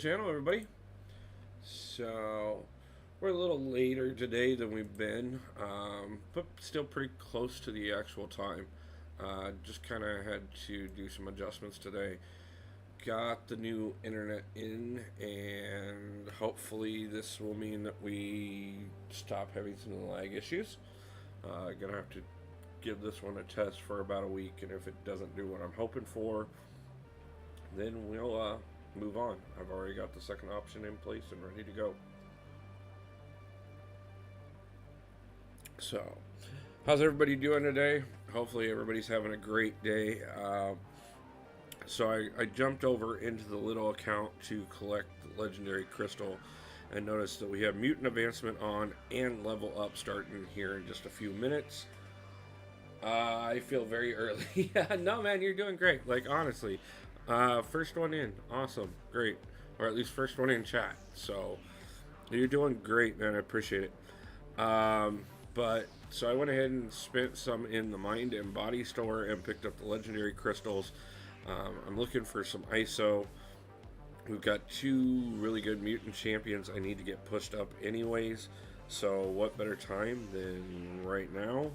channel, everybody. So we're a little later today than we've been, but still pretty close to the actual time. Just kind of had to do some adjustments today. Got the new internet in, and hopefully this will mean that we stop having some lag issues. Gonna have to give this one a test for about a week, and if it doesn't do what I'm hoping for, then we'll move on. I've already got the second option in place and ready to go. So, how's everybody doing today? Hopefully everybody's having a great day. So I jumped over into the little account to collect the legendary crystal and noticed that we have mutant advancement on and level up starting here in just a few minutes. I feel very early. No, man, you're doing great. Like, honestly, first one in, awesome, great, or at least first one in chat. So you're doing great, man. I appreciate it. But so I went ahead and spent some in the mind and body store and picked up the legendary crystals. I'm looking for some ISO. We've got two really good mutant champions I need to get pushed up anyways. So what better time than right now?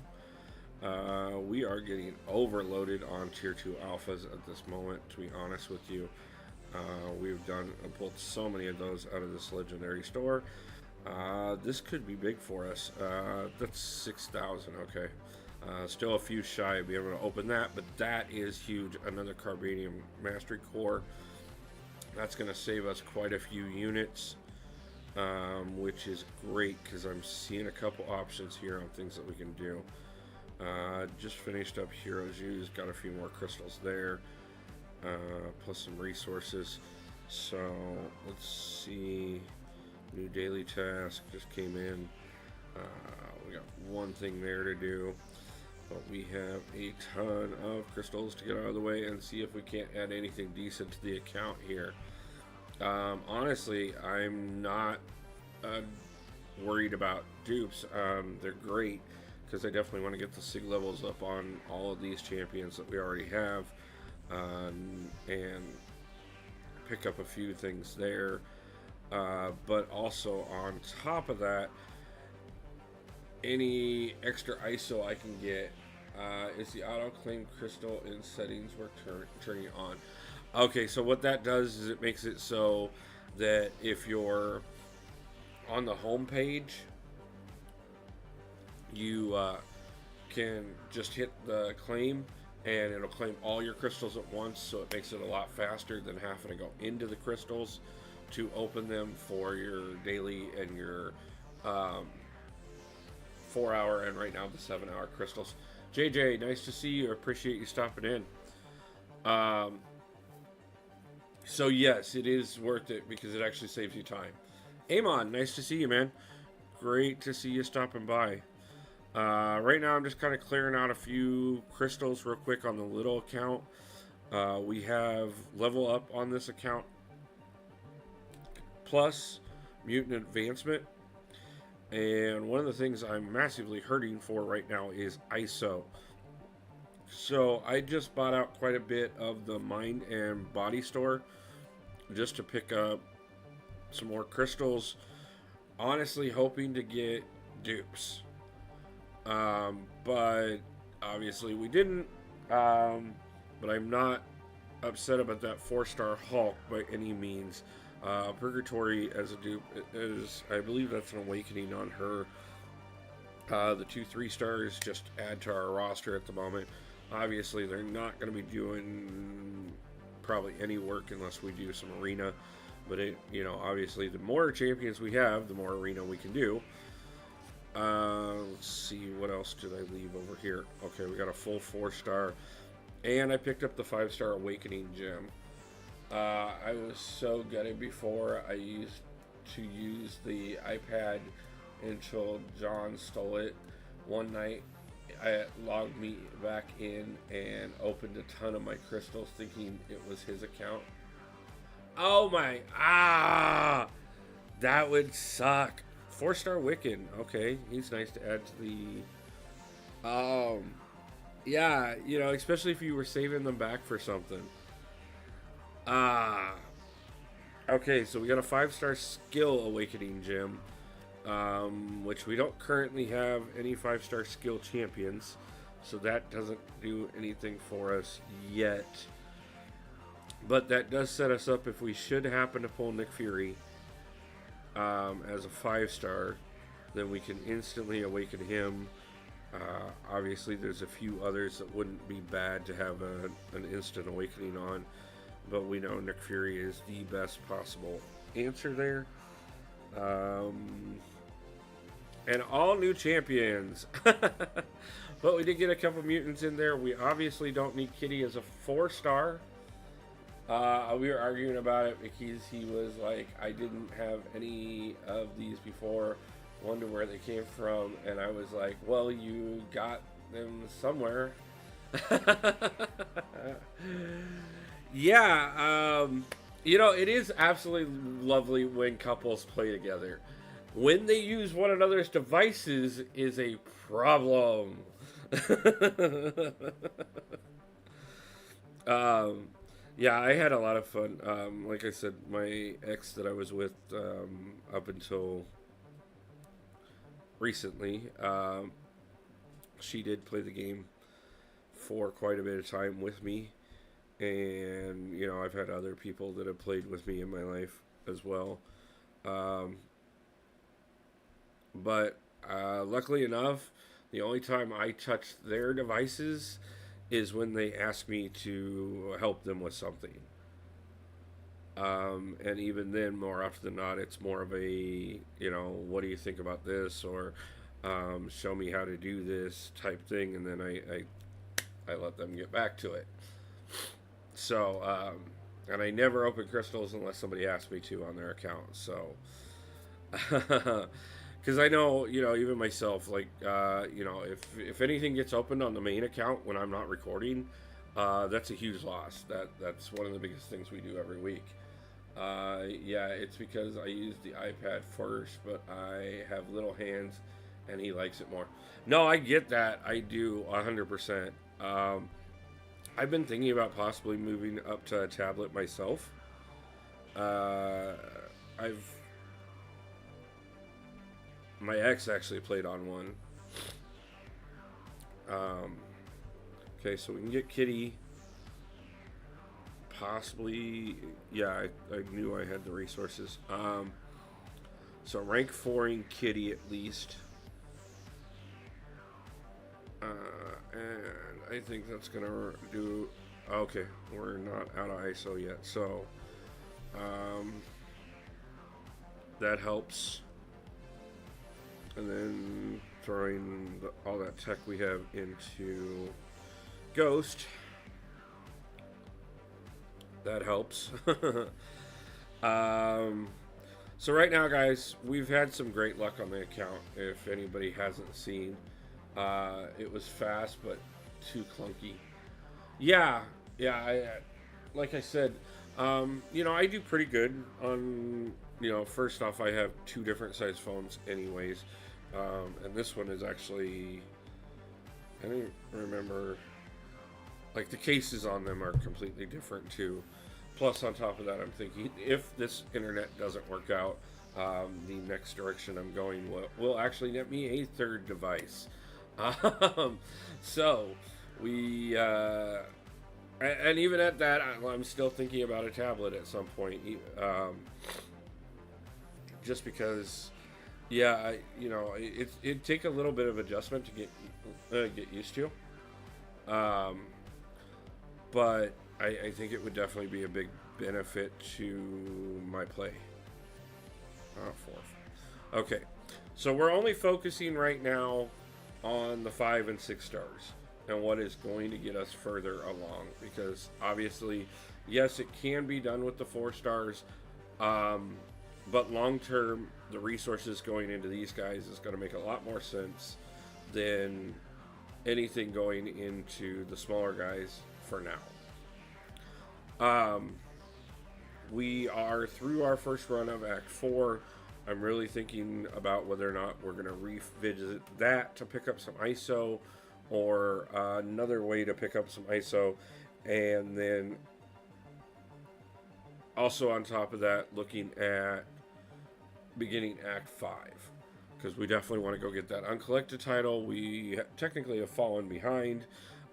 We are getting overloaded on tier 2 alphas at this moment, to be honest with you. We've pulled so many of those out of this legendary store. This could be big for us. That's 6,000, okay. Still a few shy of being able to open that, but that is huge. Another Carbanium Mastery Core. That's going to save us quite a few units, which is great because I'm seeing a couple options here on things that we can do. Just finished up Heroes Use, got a few more crystals there, plus some resources. So let's see, new daily task just came in. We got one thing there to do, but we have a ton of crystals to get out of the way and see if we can't add anything decent to the account here. Honestly, I'm not worried about dupes. They're great, because I definitely want to get the SIG levels up on all of these champions that we already have, and pick up a few things there. But also on top of that, any extra ISO I can get is the auto claim crystal in settings we're turning on. Okay, so what that does is it makes it so that if you're on the home page, you can just hit the claim and it'll claim all your crystals at once, so it makes it a lot faster than having to go into the crystals to open them for your daily and your 4-hour and right now the 7-hour crystals. JJ, nice to see you. Appreciate you stopping in. So yes, it is worth it because it actually saves you time. Amon, nice to see you, man. Great to see you stopping by. Right now I'm just kind of clearing out a few crystals real quick on the little account. We have level up on this account plus mutant advancement, and one of the things I'm massively hurting for right now is ISO. So I just bought out quite a bit of the mind and body store just to pick up some more crystals, honestly hoping to get dupes. But obviously we didn't, but I'm not upset about that 4-star Hulk by any means. Purgatory as a dupe is, I believe that's an awakening on her. The 2 3-stars just add to our roster at the moment. Obviously they're not going to be doing probably any work unless we do some arena, but obviously the more champions we have, the more arena we can do. Let's see, what else did I leave over here? Okay, we got a full 4-star, and I picked up the 5-star Awakening gem. I was so gutted before. I used to use the iPad until John stole it. One night, I logged me back in and opened a ton of my crystals thinking it was his account. Oh my, that would suck. 4-star Wiccan, okay, he's nice to add to the, yeah, especially if you were saving them back for something. Okay, so we got a 5-star skill awakening gem, which we don't currently have any 5-star skill champions, so that doesn't do anything for us yet. But that does set us up if we should happen to pull Nick Fury as a 5-star, then we can instantly awaken him. Obviously, there's a few others that wouldn't be bad to have an instant awakening on, but we know Nick Fury is the best possible answer there. And all new champions. But we did get a couple mutants in there. We obviously don't need Kitty as a 4-star. We were arguing about it because he was like, I didn't have any of these before, wonder where they came from, and I was like, well, you got them somewhere. Yeah, it is absolutely lovely when couples play together. When they use one another's devices is a problem. Yeah, I had a lot of fun. Like I said, my ex that I was with up until recently, she did play the game for quite a bit of time with me. And, I've had other people that have played with me in my life as well. But luckily enough, the only time I touch their devices is when they ask me to help them with something. And even then, more often than not, it's more of a, what do you think about this? Or show me how to do this type thing. And then I let them get back to it. So, and I never open crystals unless somebody asks me to on their account. So, because I know, even myself, like, if anything gets opened on the main account when I'm not recording, that's a huge loss. That's one of the biggest things we do every week. Yeah, it's because I use the iPad first, but I have little hands, and he likes it more. No, I get that. I do 100%. I've been thinking about possibly moving up to a tablet myself. My ex actually played on one. Okay, so we can get Kitty. Possibly, yeah, I knew I had the resources. So rank 4ing Kitty at least. And I think that's gonna do. Okay, we're not out of ISO yet, so that helps. And then throwing all that tech we have into Ghost, that helps. So right now, guys, we've had some great luck on the account. If anybody hasn't seen, it was fast but too clunky. Yeah. Like I said, I do pretty good on. First off, I have 2 different size phones, anyways. And this one is actually, I don't remember, like the cases on them are completely different too. Plus, on top of that, I'm thinking if this internet doesn't work out, the next direction I'm going will actually get me a 3rd device. So we, and even at that, I'm still thinking about a tablet at some point. Just because, yeah, it'd take a little bit of adjustment to get used to. But I think it would definitely be a big benefit to my play. 4th. Okay, so we're only focusing right now on the 5 and 6 stars and what is going to get us further along, because obviously, yes, it can be done with the 4 stars, but long term, the resources going into these guys is going to make a lot more sense than anything going into the smaller guys for now. We are through our first run of Act 4. I'm really thinking about whether or not we're going to revisit that to pick up some ISO, or another way to pick up some ISO, and then Also, on top of that, looking at beginning Act 5, because we definitely want to go get that uncollected title. We technically have fallen behind.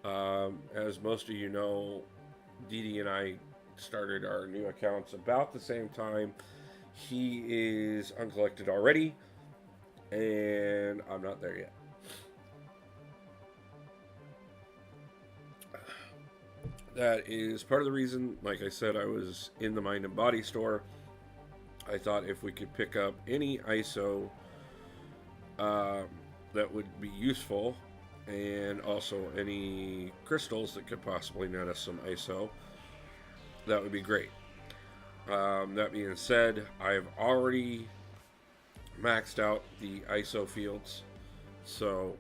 As most of you know, Didi and I started our new accounts about the same time. He is uncollected already, and I'm not there yet. That is part of the reason, like I said, I was in the Mind and Body store. I thought if we could pick up any ISO that would be useful, and also any crystals that could possibly net us some ISO, that would be great. That being said, I've already maxed out the ISO fields, so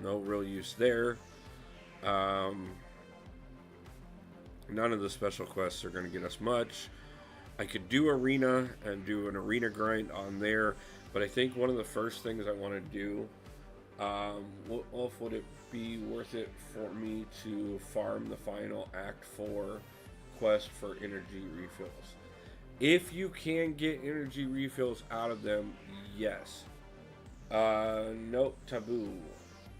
no real use there. None of the special quests are going to get us much. I could do arena and do an arena grind on there, but I think one of the first things I want to do, Wolf, would it be worth it for me to farm the final Act 4 quest for energy refills? If you can get energy refills out of them, yes. Note Taboo,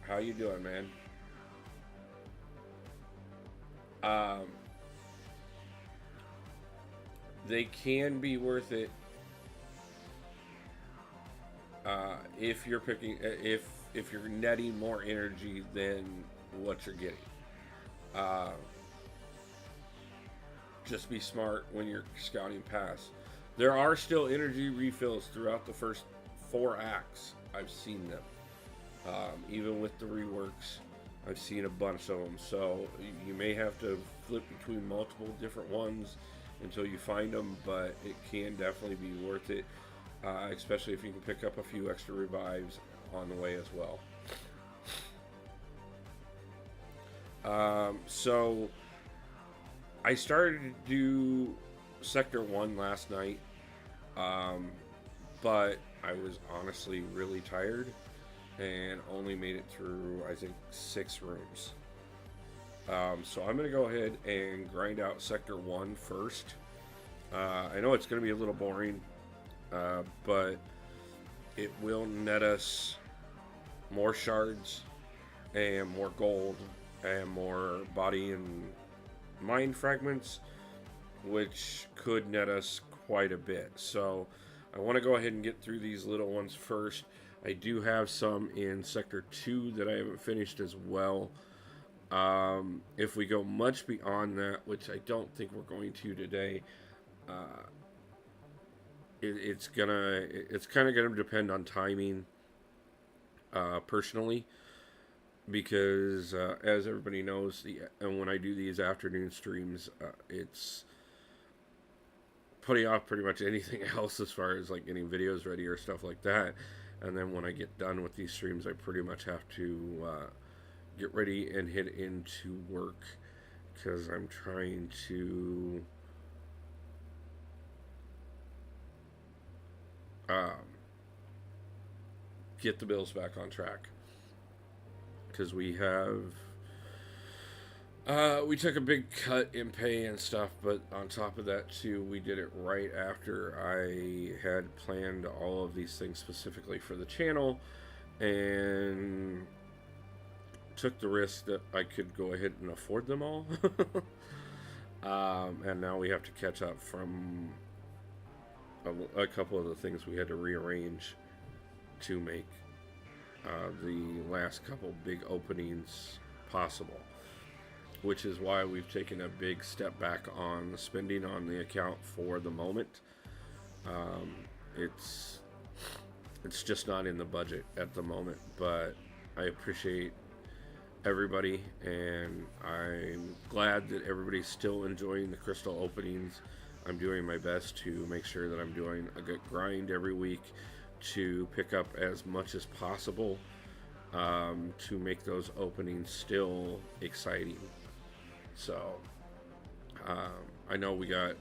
how you doing, man? They can be worth it if you're picking if you're netting more energy than what you're getting. Just be smart when you're scouting past. There are still energy refills throughout the first 4 acts. I've seen them. Even with the reworks, I've seen a bunch of them. So you may have to flip between multiple different ones until you find them, but it can definitely be worth it, especially if you can pick up a few extra revives on the way as well. So I started to do Sector 1 last night, but I was honestly really tired and only made it through, I think, 6 rooms. So I'm going to go ahead and grind out Sector 1 first. I know it's going to be a little boring, but it will net us more shards and more gold and more body and mind fragments, which could net us quite a bit. So I want to go ahead and get through these little ones first. I do have some in Sector 2 that I haven't finished as well. If we go much beyond that, which I don't think we're going to today, it's kind of gonna depend on timing, personally, because as everybody knows, and when I do these afternoon streams, it's putting off pretty much anything else as far as like getting videos ready or stuff like that. And then when I get done with these streams, I pretty much have to get ready and head into work, because I'm trying to get the bills back on track, because we took a big cut in pay and stuff, but on top of that too, we did it right after I had planned all of these things specifically for the channel, and took the risk that I could go ahead and afford them all. And now we have to catch up from a couple of the things we had to rearrange to make the last couple big openings possible, which is why we've taken a big step back on the spending on the account for the moment. It's just not in the budget at the moment, but I appreciate everybody, and I'm glad that everybody's still enjoying the crystal openings. I'm doing my best to make sure that I'm doing a good grind every week to pick up as much as possible, to make those openings still exciting. So I know we got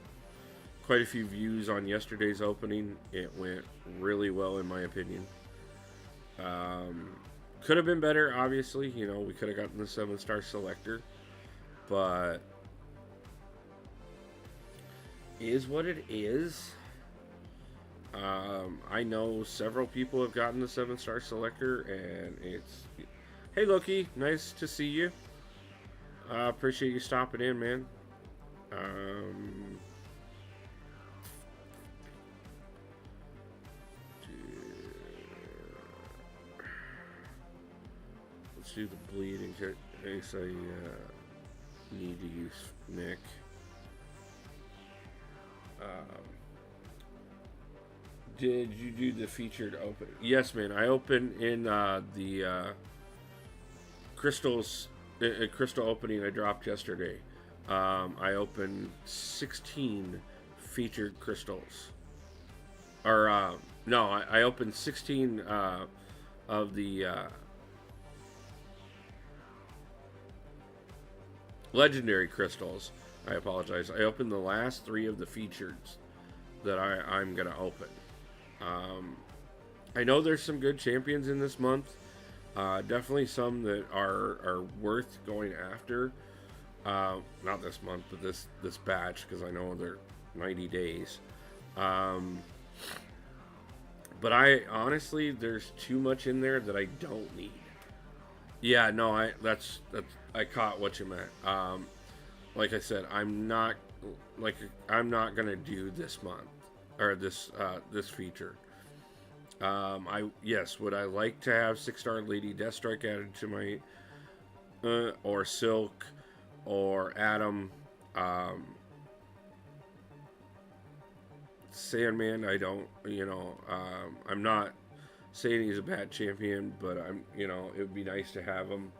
quite a few views on yesterday's opening. It went really well in my opinion. Could have been better, obviously. You know, we could have gotten the 7-star selector, but is what it is. I know several people have gotten the 7-star selector, and it's. Hey, Loki, nice to see you. Appreciate you stopping in, man. Um, let's do the bleed in case I need to use Nick. Did you do the featured open? Yes, man. I opened in the crystals, crystal opening I dropped yesterday. I opened 16 featured crystals. Or, no, I opened 16 of the legendary crystals. I apologize. I opened the last 3 of the features that I'm going to open. I know there's some good champions in this month. Definitely some that are worth going after. Not this month, but this batch, because I know they're 90 days. But I honestly, there's too much in there that I don't need. Yeah, no, that's I caught what you meant. Like I said, I'm not gonna do this month or this feature. Would I like to have 6-star Lady Deathstrike added to my or Silk or Adam, Sandman? I don't, I'm not saying he's a bad champion, but it would be nice to have him.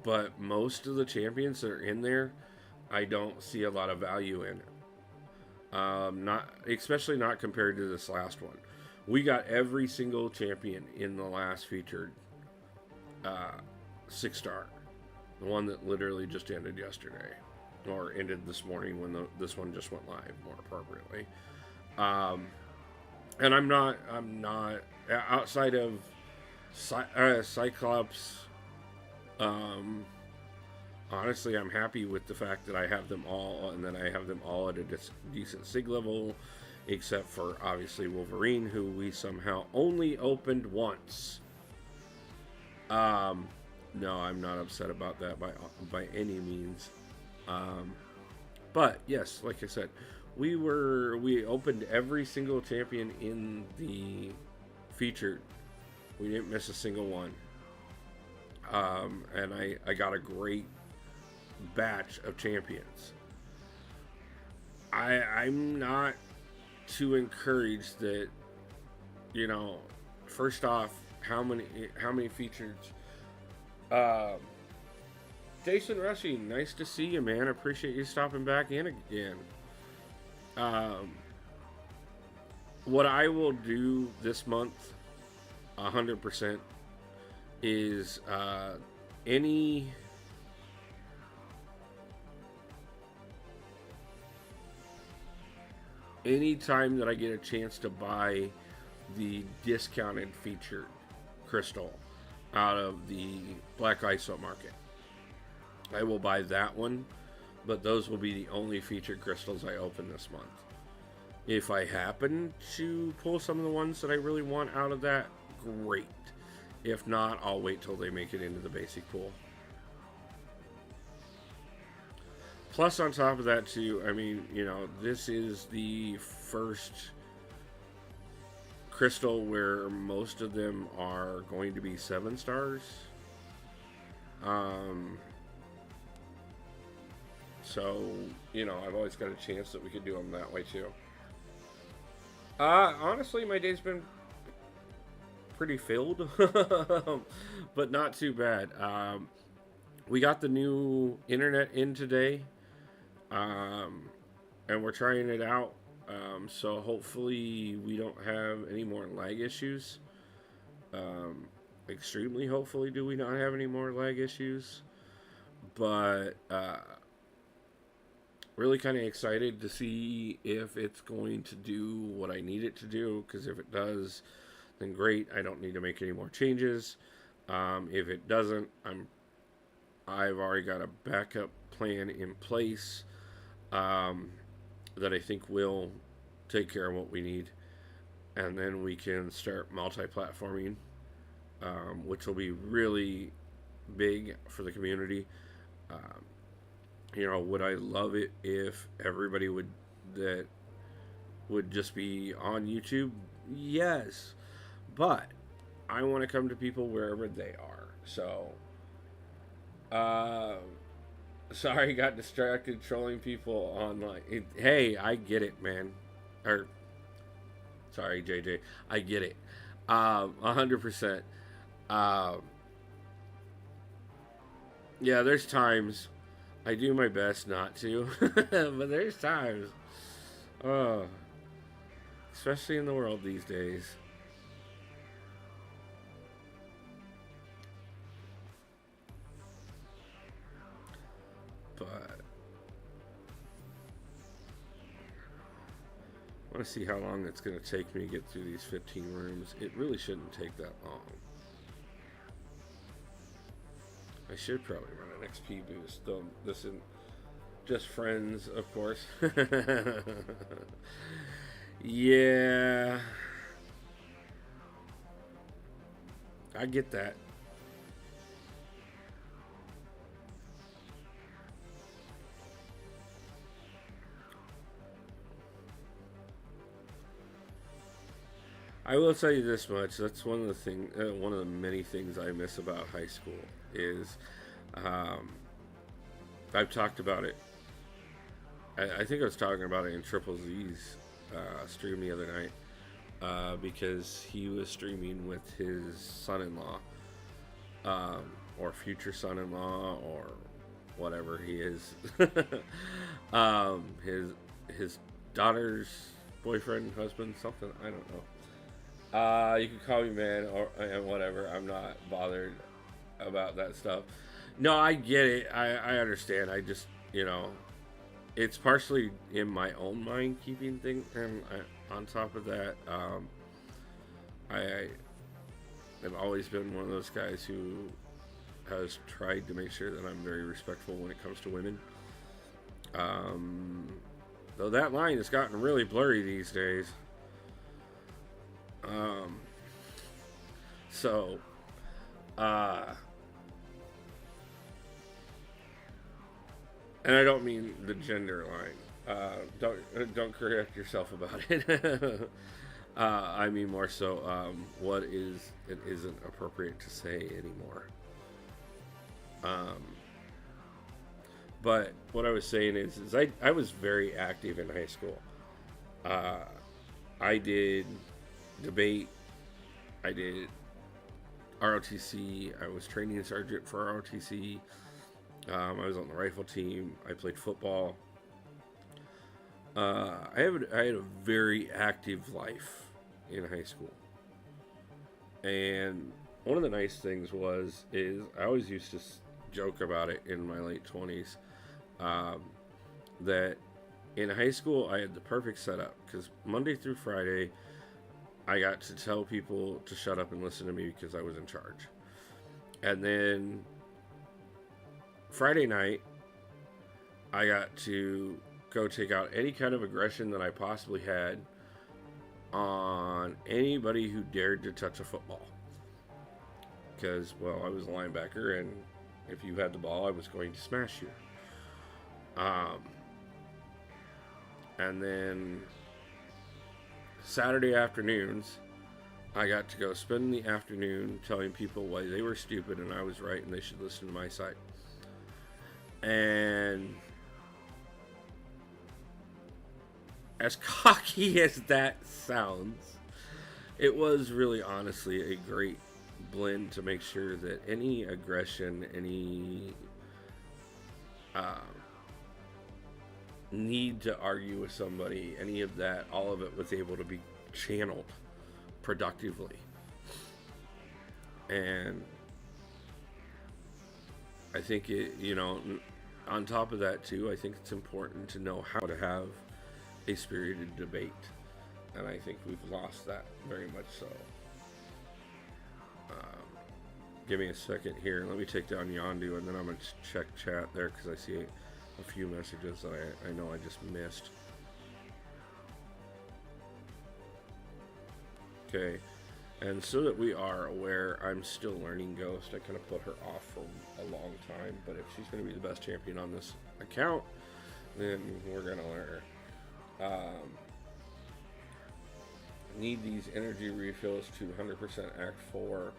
But most of the champions that are in there, I don't see a lot of value in. Especially not compared to this last one. We got every single champion in the last featured 6-star. The one that literally just ended yesterday. Or ended this morning when this one just went live, more appropriately. And I'm not outside of Cyclops. Honestly, I'm happy with the fact that I have them all, and then I have them all at a decent SIG level, except for obviously Wolverine, who we somehow only opened once. No, I'm not upset about that by any means. But yes, like I said, we opened every single champion in the featured. We didn't miss a single one. And I got a great batch of champions. I'm not too encouraged that, first off, how many featured. Jason Rushing, nice to see you, man. I appreciate you stopping back in again. What I will do this month, 100%, is any time that I get a chance to buy the discounted featured crystal out of the Black ISO market, I will buy that one, but those will be the only featured crystals I open this month. If I happen to pull some of the ones that I really want out of that, great. If not, I'll wait till they make it into the basic pool. Plus, on top of that, too, I mean, this is the first crystal where most of them are going to be 7 stars. So, I've always got a chance that we could do them that way, too. Honestly, my day's been pretty filled, but not too bad. We got the new internet in today, and we're trying it out. So hopefully we don't have any more lag issues. Extremely hopefully do we not have any more lag issues. But really kind of excited to see if it's going to do what I need it to do, because if it does, then great. I don't need to make any more changes. If it doesn't, I've already got a backup plan in place. that I think will take care of what we need, and then we can start multi-platforming, which will be really big for the community. Um, would I love it if everybody that would just be on YouTube? Yes, but I want to come to people wherever they are. So, uh, sorry, got distracted trolling people online. Hey, I get it, man. Or sorry, JJ, I get it. 100%. Um, yeah, there's times I do my best not to, but there's times, oh, especially in the world these days. But I want to see how long it's going to take me to get through these 15 rooms. It really shouldn't take that long. I should probably run an XP boost. Though this isn't just friends, of course. Yeah, I get that. I will tell you this much. That's one of the many things I miss about high school is, um, I've talked about it. I think I was talking about it in Triple Z's stream the other night, because he was streaming with his son-in-law, um, or future son-in-law, or whatever he is. His daughter's boyfriend, husband, something, I don't know. You can call me man or and whatever. I'm not bothered about that stuff. No, I get it. I understand. I just, it's partially in my own mind keeping things. And on top of that, I have always been one of those guys who has tried to make sure that I'm very respectful when it comes to women. Um, though that line has gotten really blurry these days. Um, so, uh, and I don't mean the gender line. Don't correct yourself about it. I mean more so what is and isn't appropriate to say anymore. Um, but what I was saying is I was very active in high school. Uh, I did debate. I did ROTC. I was training sergeant for ROTC. I was on the rifle team. I played football. I had a very active life in high school, and one of the nice things is I always used to joke about it in my late 20s, um, that in high school I had the perfect setup because Monday through Friday I got to tell people to shut up and listen to me because I was in charge. And then Friday night, I got to go take out any kind of aggression that I possibly had on anybody who dared to touch a football. Because, well, I was a linebacker, and if you had the ball, I was going to smash you. And then Saturday afternoons, I got to go spend the afternoon telling people why they were stupid and I was right and they should listen to my side. And as cocky as that sounds, it was really honestly a great blend to make sure that any aggression, any need to argue with somebody, any of that, all of it was able to be channeled productively. And I think on top of that too, I think it's important to know how to have a spirited debate. And I think we've lost that very much so. Give me a second here. Let me take down Yondu and then I'm going to check chat there because I see a few messages that I know I just missed. Okay, and so that we are aware, I'm still learning Ghost. I kind of put her off for a long time, but if she's going to be the best champion on this account, then we're going to learn her. Need these energy refills to 100% Act 4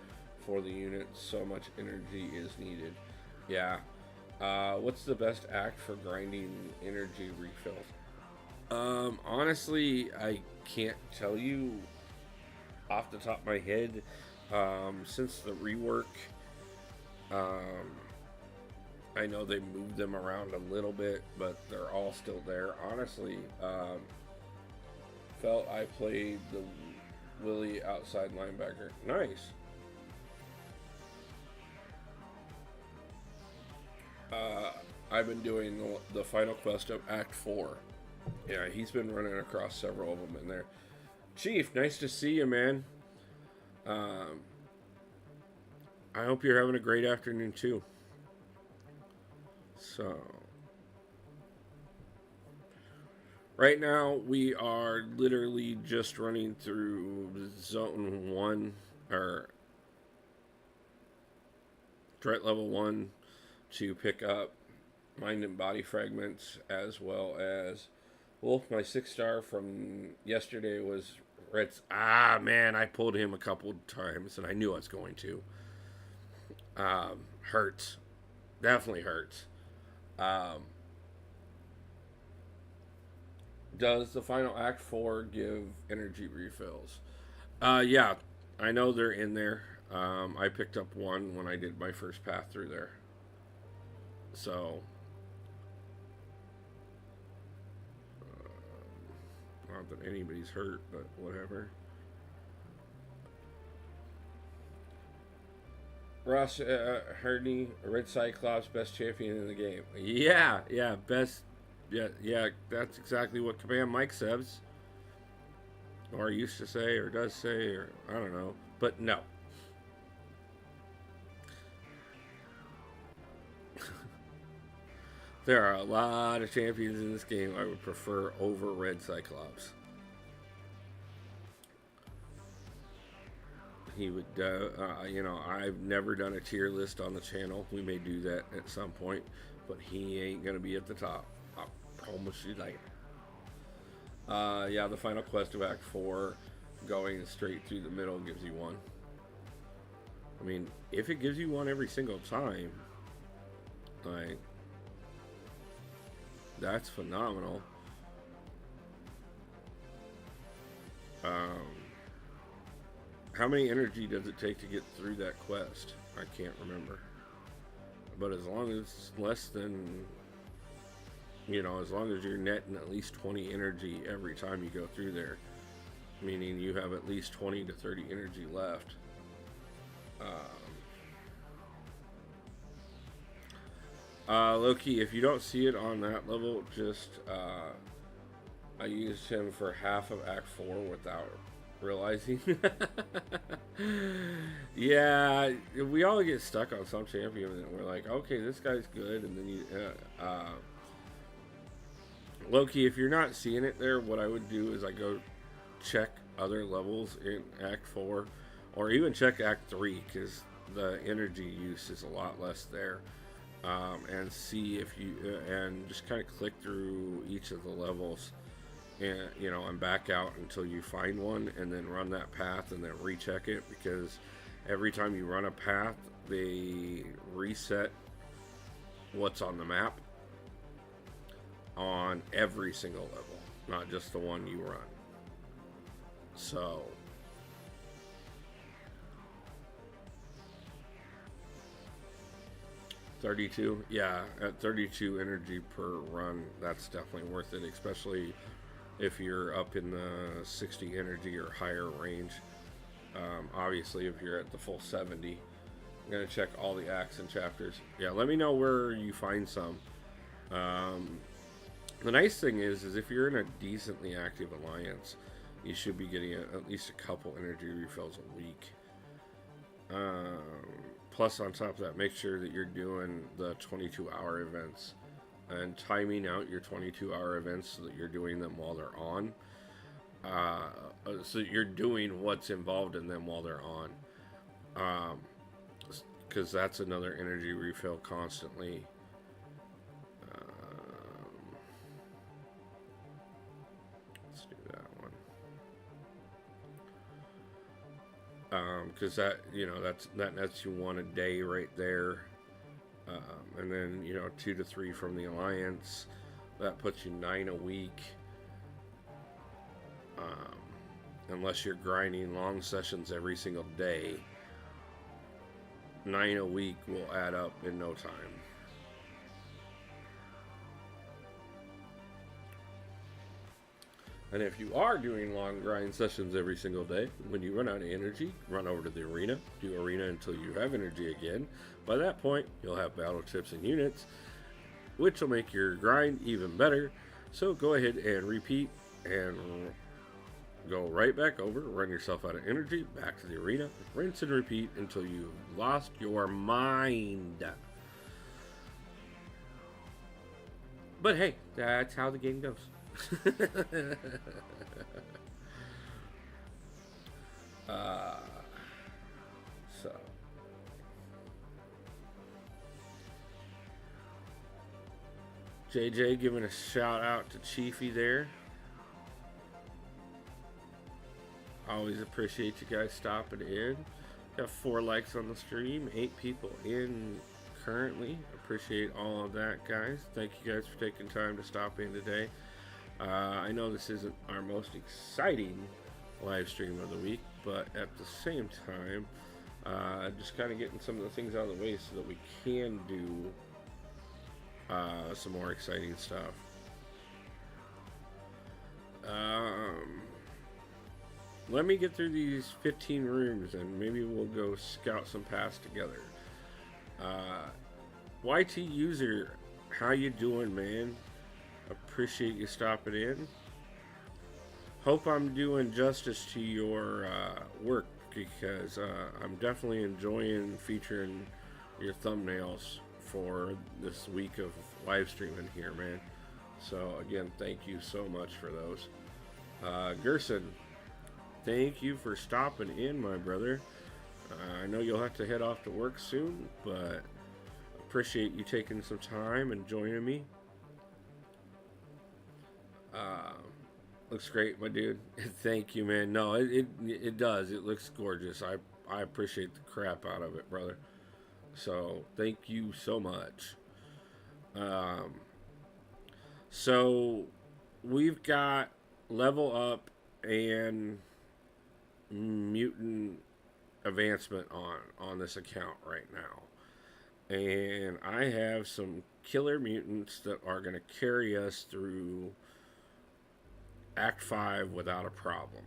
for the unit. So much energy is needed. Yeah. What's the best act for grinding energy refills? Honestly, I can't tell you off the top of my head. Since the rework, I know they moved them around a little bit, but they're all still there. Honestly, felt I played the Willie outside linebacker. Nice. I've been doing the final quest of Act 4. Yeah, he's been running across several of them in there. Chief, nice to see you, man. I hope you're having a great afternoon, too. So, right now, we are literally just running through Zone 1, or threat level 1, to pick up Mind and Body Fragments, as well as Wolf. My 6-star from yesterday was Red's. Man, I pulled him a couple times, and I knew I was going to. Hurts. Definitely hurts. Does the final Act 4 give energy refills? Yeah, I know they're in there. I picked up one when I did my first path through there. So, not that anybody's hurt, but whatever. Ross Hardney, Red Cyclops, best champion in the game. Yeah, best. Yeah, that's exactly what Command Mike says, or used to say, or does say, or I don't know. But no. There are a lot of champions in this game I would prefer over Red Cyclops. He would, I've never done a tier list on the channel. We may do that at some point, but he ain't going to be at the top. I promise you that. Yeah, the final quest of Act 4, going straight through the middle, gives you one. I mean, if it gives you one every single time, like, that's phenomenal. How many energy does it take to get through that quest? I can't remember. But as long as it's less than, as long as you're netting at least 20 energy every time you go through there, meaning you have at least 20 to 30 energy left. Loki, if you don't see it on that level, just I used him for half of Act 4 without realizing. Yeah, we all get stuck on some champion and we're like, okay, this guy's good, and then you Loki, if you're not seeing it there, what I would do is I go check other levels in Act 4, or even check Act 3, because the energy use is a lot less there. And see if you and just kind of click through each of the levels, and and back out until you find one, and then run that path and then recheck it, because every time you run a path, they reset what's on the map on every single level, not just the one you run. So 32, yeah, at 32 energy per run, that's definitely worth it, especially if you're up in the 60 energy or higher range. Obviously, if you're at the full 70, I'm going to check all the acts and chapters. Yeah, let me know where you find some. The nice thing is if you're in a decently active alliance, you should be getting at least a couple energy refills a week. Plus, on top of that, make sure that you're doing the 22-hour events and timing out your 22-hour events so that you're doing them while they're on. So you're doing what's involved in them while they're on. Because that's another energy refill constantly. Let's do that one. Because that nets you one a day right there. And then 2 to 3 from the alliance. That puts you 9 a week. Unless you're grinding long sessions every single day, 9 a week will add up in no time. And if you are doing long grind sessions every single day, when you run out of energy, run over to the arena, do arena until you have energy again. By that point, you'll have battle chips and units, which will make your grind even better. So go ahead and repeat and go right back over, run yourself out of energy, back to the arena, rinse and repeat until you've lost your mind. But hey, that's how the game goes. So JJ giving a shout out to Chiefy there. Always appreciate you guys stopping in. Got 4 likes on the stream, 8 people in currently. Appreciate all of that, guys. Thank you guys for taking time to stop in today. I know this isn't our most exciting live stream of the week, but at the same time, just kind of getting some of the things out of the way so that we can do some more exciting stuff. Let me get through these 15 rooms and maybe we'll go scout some paths together. YT user, how you doing, man? Appreciate you stopping in. Hope I'm doing justice to your work, because I'm definitely enjoying featuring your thumbnails for this week of live streaming here, man. So again, thank you so much for those. Gerson, thank you for stopping in, my brother. I know you'll have to head off to work soon, but appreciate you taking some time and joining me. Looks great, my dude. Thank you, man. No, it does. It looks gorgeous. I appreciate the crap out of it, brother. So thank you so much. So we've got level up and mutant advancement on this account right now, and I have some killer mutants that are going to carry us through Act 5 without a problem.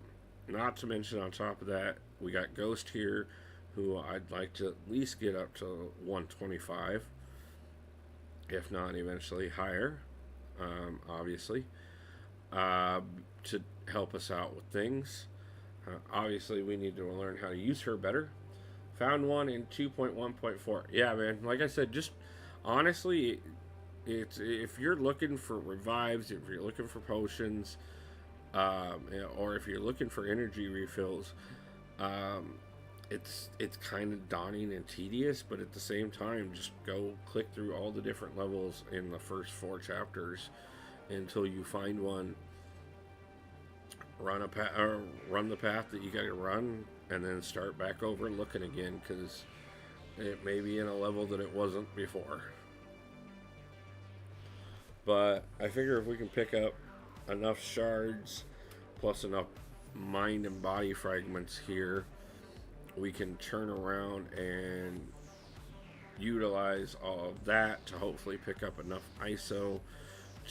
Not to mention, on top of that, we got Ghost here, who I'd like to at least get up to 125, if not eventually higher, obviously, to help us out with things. Obviously, we need to learn how to use her better. Found one in 2.1.4. Yeah, man, like I said, just honestly, it's if you're looking for revives, if you're looking for potions, or if you're looking for energy refills, it's kind of daunting and tedious, but at the same time, just go click through all the different levels in the first 4 chapters until you find one. Run the path that you got to run, and then start back over looking again, because it may be in a level that it wasn't before. But I figure if we can pick up enough shards plus enough mind and body fragments here, we can turn around and utilize all of that to hopefully pick up enough ISO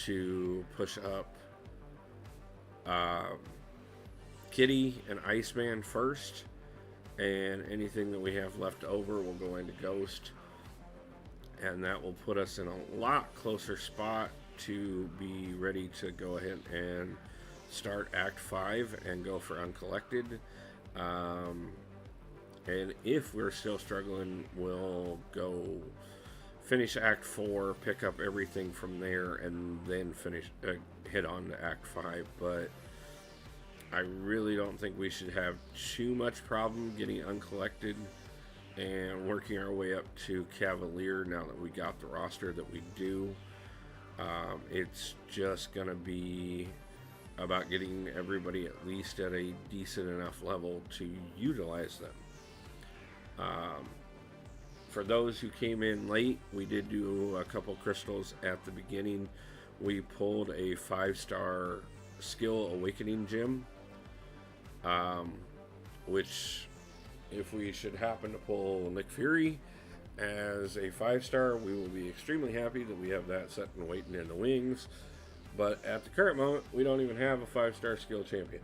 to push up Kitty and Iceman first, and anything that we have left over will go into Ghost, and that will put us in a lot closer spot to be ready to go ahead and start Act 5 and go for Uncollected. And if we're still struggling, we'll go finish Act 4, pick up everything from there, and then hit on to Act 5. But I really don't think we should have too much problem getting uncollected and working our way up to Cavalier now that we got the roster that we do. It's just going to be about getting everybody at least at a decent enough level to utilize them. For those who came in late, we did do a couple crystals at the beginning. We pulled a 5-star skill awakening gem, which if we should happen to pull Nick Fury as a 5-star, we will be extremely happy that we have that set and waiting in the wings. But at the current moment, we don't even have a 5-star skill champion.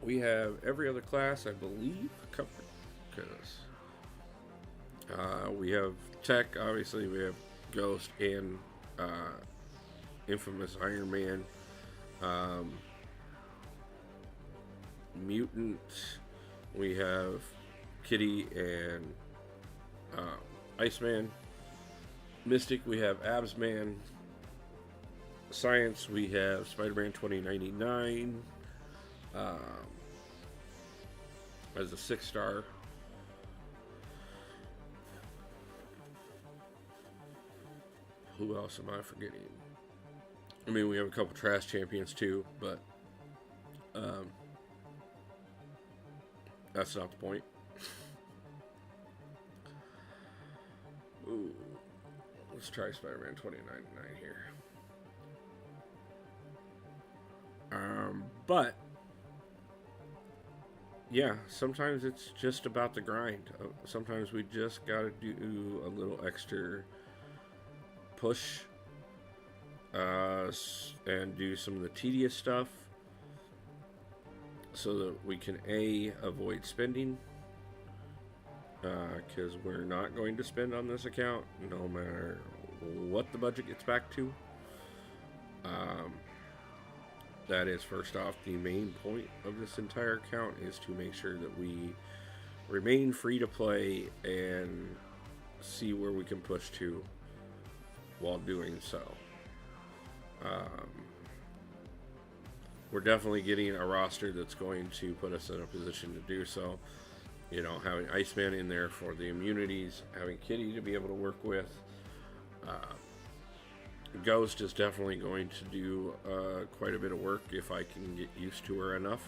We have every other class, I believe, covered. Because we have Tech, obviously, we have Ghost and Infamous Iron Man. Mutant, we have Kitty and Iceman. Mystic, we have Absman. Science, we have Spider-Man 2099 as a 6-star. Who else am I forgetting? I mean, we have a couple trash champions too, but that's not the point. Ooh, let's try Spider-Man 2099 here. But yeah, sometimes it's just about the grind. Sometimes we just gotta do a little extra push and do some of the tedious stuff so that we can avoid spending, because we're not going to spend on this account no matter what the budget gets back to. That is, first off, the main point of this entire account is to make sure that we remain free to play and see where we can push to while doing so. We're definitely getting a roster that's going to put us in a position to do so. You know, having Iceman in there for the immunities, having Kitty to be able to work with. Ghost is definitely going to do quite a bit of work if I can get used to her enough.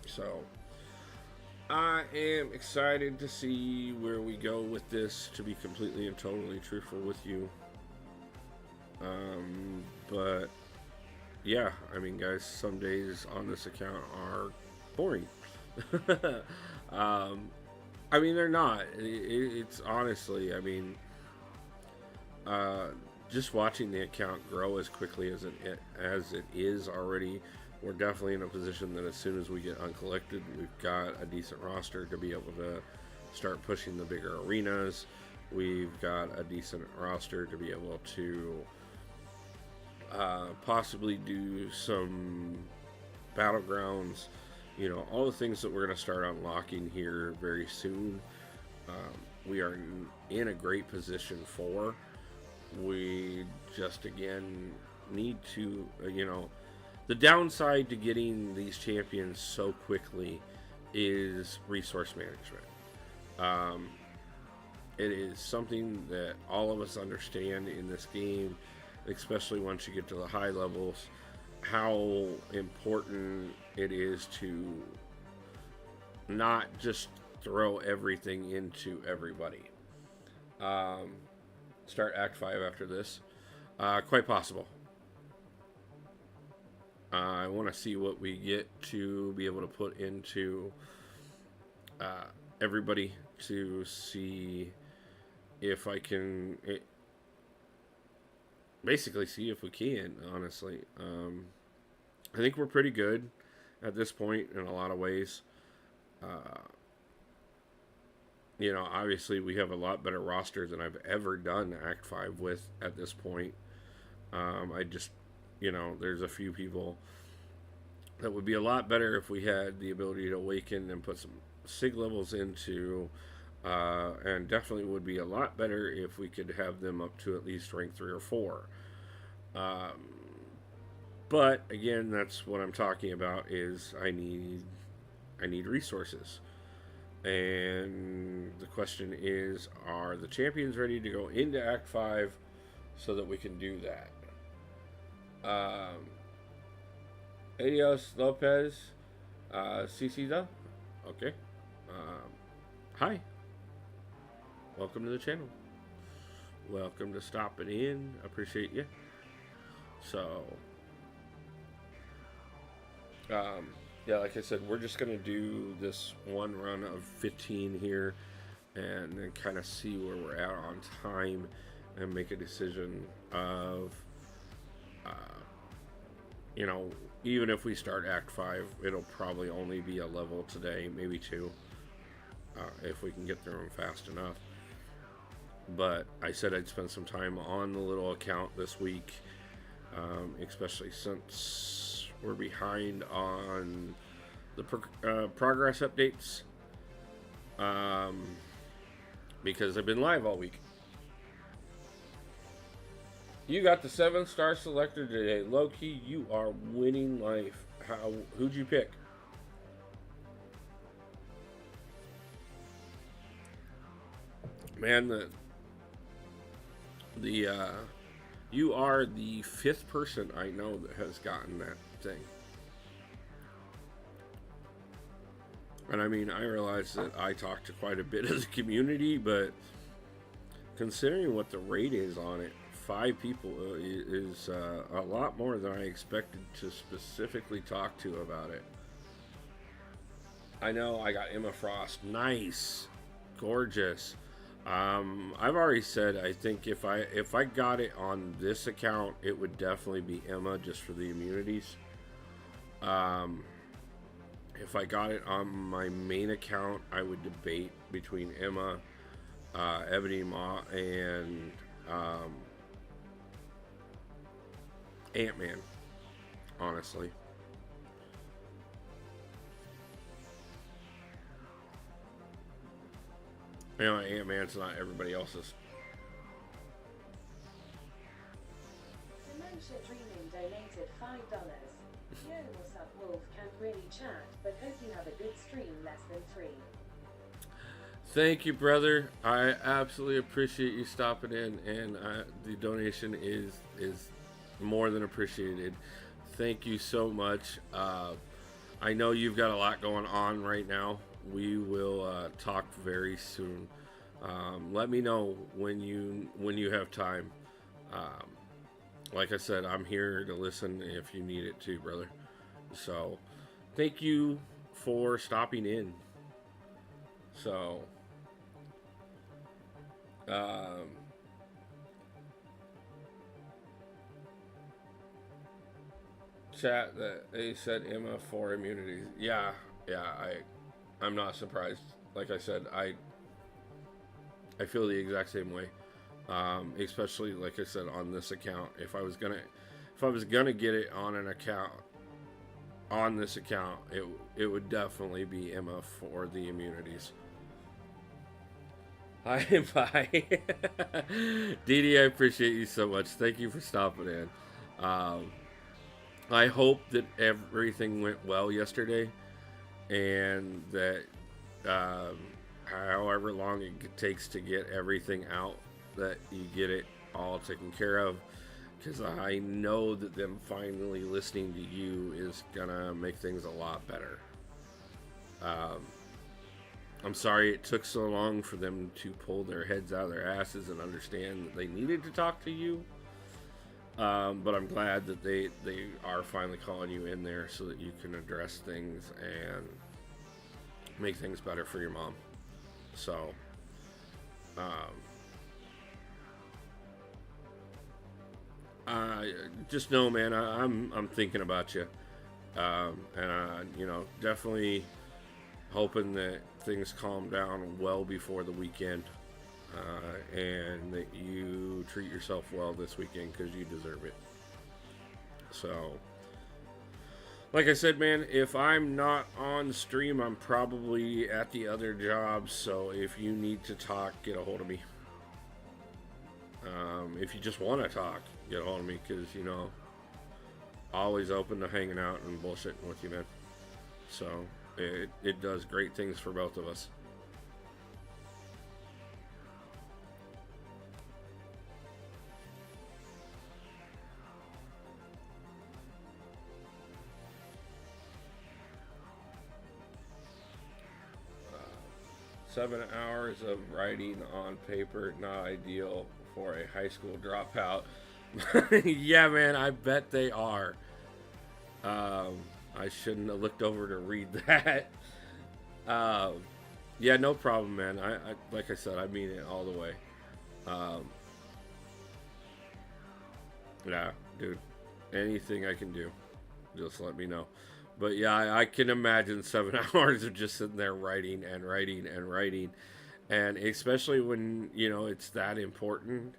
So I am excited to see where we go with this, to be completely and totally truthful with you. But yeah, I mean, guys, some days on this account are boring. I mean, they're not. It's honestly, I mean, just watching the account grow as quickly as it is already, we're definitely in a position that as soon as we get uncollected, we've got a decent roster to be able to start pushing the bigger arenas. We've got a decent roster to be able to possibly do some battlegrounds, you know, all the things that we're going to start unlocking here very soon. We are in a great position for. We just, again, need to, you know, the downside to getting these champions so quickly is resource management. It is something that all of us understand in this game, especially once you get to the high levels, how important it is to not just throw everything into everybody. Start Act 5 after this. Quite possible. I want to see what we get to be able to put into everybody to see if I can basically see if we can, honestly. I think we're pretty good at this point in a lot of ways. Obviously we have a lot better roster than I've ever done Act 5 with at this point. I just, there's a few people that would be a lot better if we had the ability to awaken and put some sig levels into, and definitely would be a lot better if we could have them up to at least rank 3 or 4. But again, that's what I'm talking about is I need resources. And the question is, are the champions ready to go into Act 5 so that we can do that? Adios Lopez, CC okay. Hi, welcome to the channel. Welcome to stopping in. Appreciate you. So, yeah, like I said, we're just gonna do this one run of 15 here, and then kind of see where we're at on time, and make a decision of, even if we start Act 5, it'll probably only be a level today, maybe 2, if we can get through them fast enough. But I said I'd spend some time on the little account this week, especially since we're behind on the progress updates, because I've been live all week. You got the 7-star selector today. Low-key, you are winning life. Who'd you pick? Man, you are the 5th person I know that has gotten that thing. And I mean, I realize that I talk to quite a bit of the community, but considering what the rate is on it, 5 people is a lot more than I expected to specifically talk to about it. I know I got Emma Frost. Nice. Gorgeous. I've already said I think if I got it on this account, it would definitely be Emma, just for the immunities. If I got it on my main account, I would debate between Emma, Ebony Maw, and Ant-Man, honestly. Ant-Man's not everybody else's. Dementia Dreaming donated $5. Yo, what's up, Wolf? Can't really chat, but hope you have a good stream, less than 3. Thank you, brother. I absolutely appreciate you stopping in, and the donation is more than appreciated. Thank you so much. I know you've got a lot going on right now. We will talk very soon. Let me know when you have time. Like I said, I'm here to listen if you need it too, brother. So, thank you for stopping in. So, chat that they said Emma for immunities. Yeah, I'm not surprised. Like I said, I feel the exact same way. Especially like I said on this account. If I was gonna get it on an account, on this account, it would definitely be Emma for the immunities. Hi, bye. Dee, I appreciate you so much. Thank you for stopping in. I hope that everything went well yesterday, and that however long it takes to get everything out, that you get it all taken care of, because I know that them finally listening to you is gonna make things a lot better. I'm sorry it took so long for them to pull their heads out of their asses and understand that they needed to talk to you. But I'm glad that they are finally calling you in there so that you can address things and make things better for your mom. So, just know, man, I'm thinking about you, and definitely hoping that things calm down well before the weekend, and that you treat yourself well this weekend because you deserve it. So, like I said, man, if I'm not on stream, I'm probably at the other job. So if you need to talk, get a hold of me. If you just want to talk, get a hold of me, because, you know, always open to hanging out and bullshitting with you, man. So it does great things for both of us. Uh, 7 hours of writing on paper, not ideal for a high school dropout. Yeah, man, I bet they are. I shouldn't have looked over to read that. Yeah, no problem, man. I like I said, I mean it all the way. Yeah, dude, anything I can do, just let me know. But yeah, I can imagine 7 hours of just sitting there writing and writing and writing, and especially when, you know, it's that important,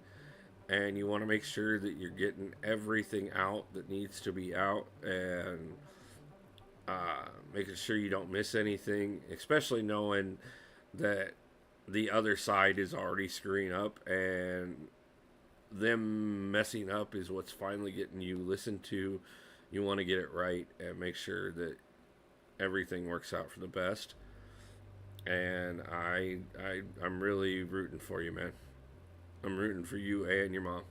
and you want to make sure that you're getting everything out that needs to be out, and making sure you don't miss anything, especially knowing that the other side is already screwing up, and them messing up is what's finally getting you listened to. You want to get it right and make sure that everything works out for the best. And I'm really rooting for you, man. I'm rooting for you and your mom.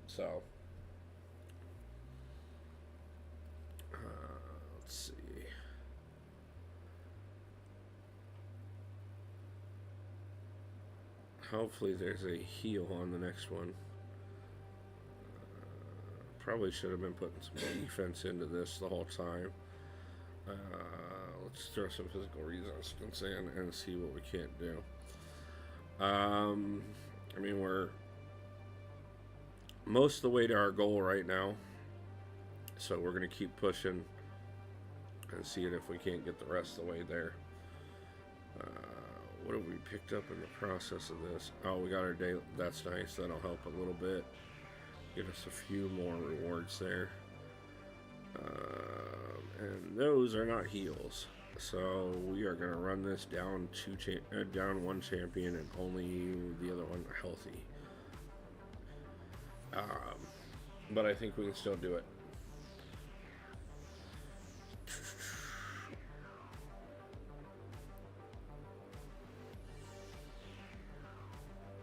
So, let's see. Hopefully there's a heal on the next one. Probably should have been putting some defense into this the whole time. Let's throw some physical resistance in and see what we can't do. I mean, we're most of the way to our goal right now, so we're going to keep pushing and seeing if we can't get the rest of the way there. What have we picked up in the process of this? Oh, we got our day. That's nice. That'll help a little bit. Get us a few more rewards there. And those are not heals. So we are going to run this down down one champion and only the other one healthy. But I think we can still do it.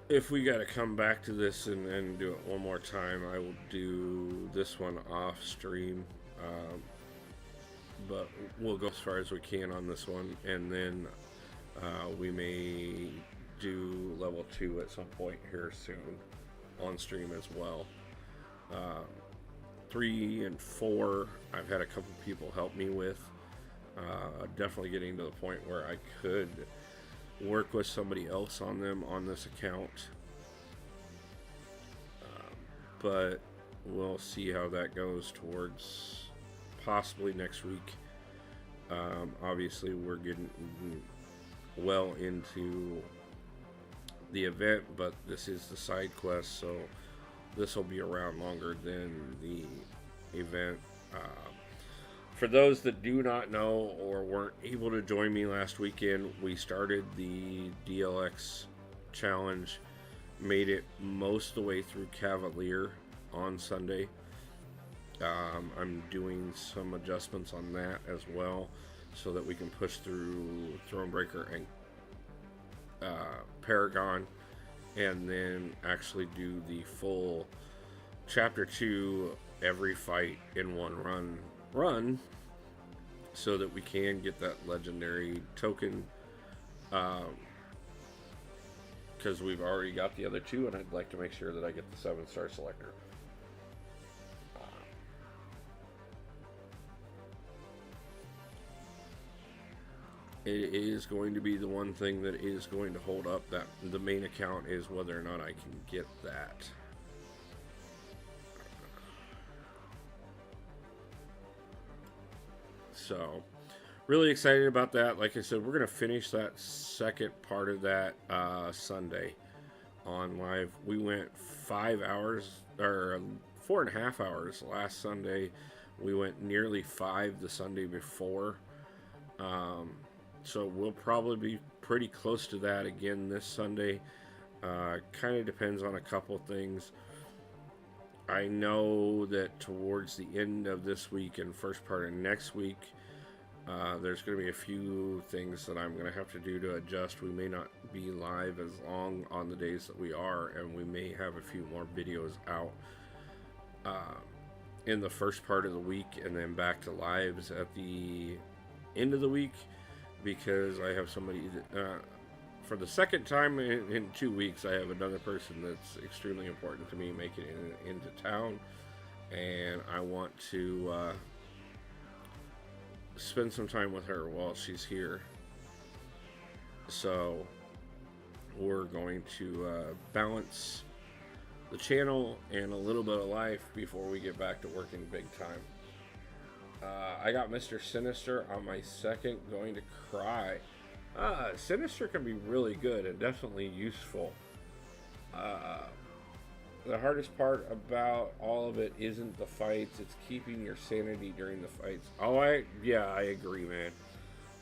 If we got to come back to this and do it one more time, I will do this one off stream. But we'll go as far as we can on this one, and then we may do level 2 at some point here soon on stream as well. 3 and 4, I've had a couple people help me with. Definitely getting to the point where I could work with somebody else on them on this account. But we'll see how that goes towards possibly next week. Obviously, we're getting well into the event, but this is the side quest, so this will be around longer than the event. For those that do not know or weren't able to join me last weekend, we started the DLX challenge, made it most of the way through Cavalier on Sunday. I'm doing some adjustments on that as well, so that we can push through Thronebreaker and Paragon, and then actually do the full Chapter 2 every fight in one run, so that we can get that legendary token, because we've already got the other 2, and I'd like to make sure that I get the 7-star selector. It is going to be the one thing that is going to hold up that the main account, is whether or not I can get that. So Really excited about that. Like I said, we're going to finish that second part of that Sunday on live. We went 5 hours, or 4.5 hours last Sunday. We went nearly 5 the Sunday before. Um, so we'll probably be pretty close to that again this Sunday. Kind of depends on a couple things. I know that towards the end of this week and first part of next week, there's going to be a few things that I'm going to have to do to adjust. We may not be live as long on the days that we are, and we may have a few more videos out in the first part of the week, and then back to lives at the end of the week, because I have somebody that, for the second time in 2 weeks, I have another person that's extremely important to me making it into town, and I want to spend some time with her while she's here. So we're going to balance the channel and a little bit of life before we get back to working big time. I got Mr. Sinister on my second, going to cry. Sinister can be really good and definitely useful. The hardest part about all of it isn't the fights, it's keeping your sanity during the fights. I agree, man.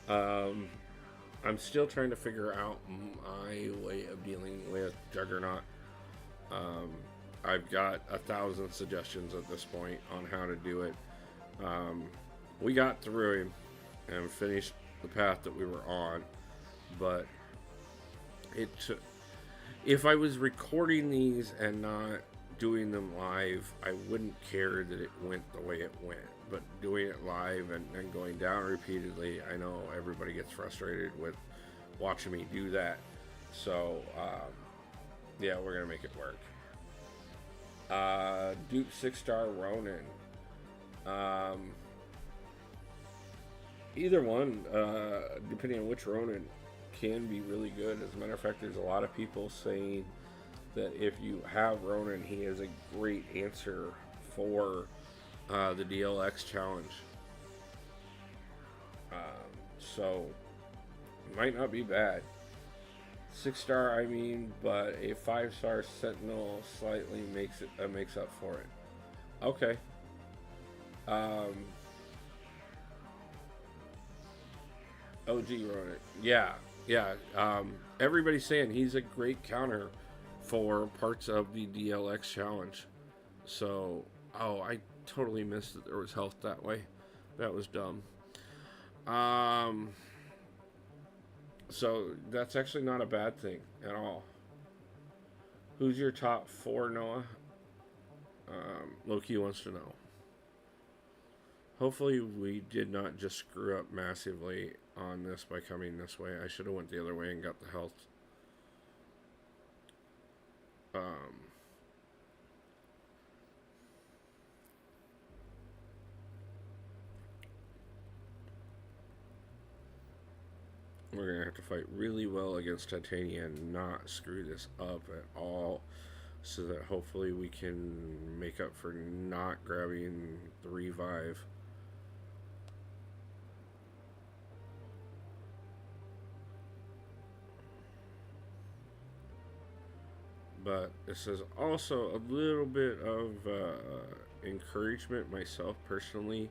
I'm still trying to figure out my way of dealing with Juggernaut. I've got 1,000 suggestions at this point on how to do it. We got through him and finished the path that we were on, but if I was recording these and not doing them live, I wouldn't care that it went the way it went. But doing it live and going down repeatedly, I know everybody gets frustrated with watching me do that. So, yeah, we're going to make it work. Duke 6-star Ronin. Either one, depending on which Ronin, can be really good. As a matter of fact, there's a lot of people saying that if you have Ronin, he is a great answer for the DLX challenge. So, might not be bad. 6-star, I mean, but a 5-star Sentinel slightly makes up for it. Okay. OG Ronin. Yeah. Everybody's saying he's a great counter for parts of the DLX challenge. So, I totally missed that there was health that way. That was dumb. So that's actually not a bad thing at all. Who's your top 4, Noah? Loki wants to know. Hopefully we did not just screw up massively on this by coming this way. I should have went the other way and got the health. We're going to have to fight really well against Titania and not screw this up at all, so that hopefully we can make up for not grabbing the revive. But this is also a little bit of encouragement myself personally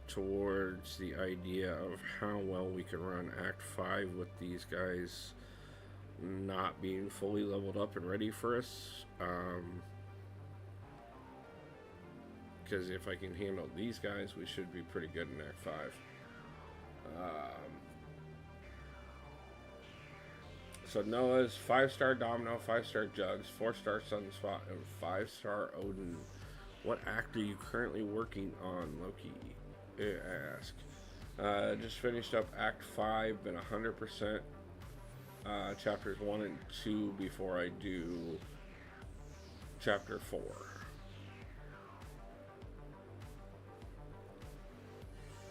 towards the idea of how well we can run Act 5 with these guys not being fully leveled up and ready for us. Because if I can handle these guys, we should be pretty good in Act 5. So Noah's 5-star Domino, 5-star Jugs, 4-star Sunspot, and 5-star Odin. What act are you currently working on, Loki? Ask. Just finished up Act 5, been 100% chapters 1 and 2 before I do chapter 4.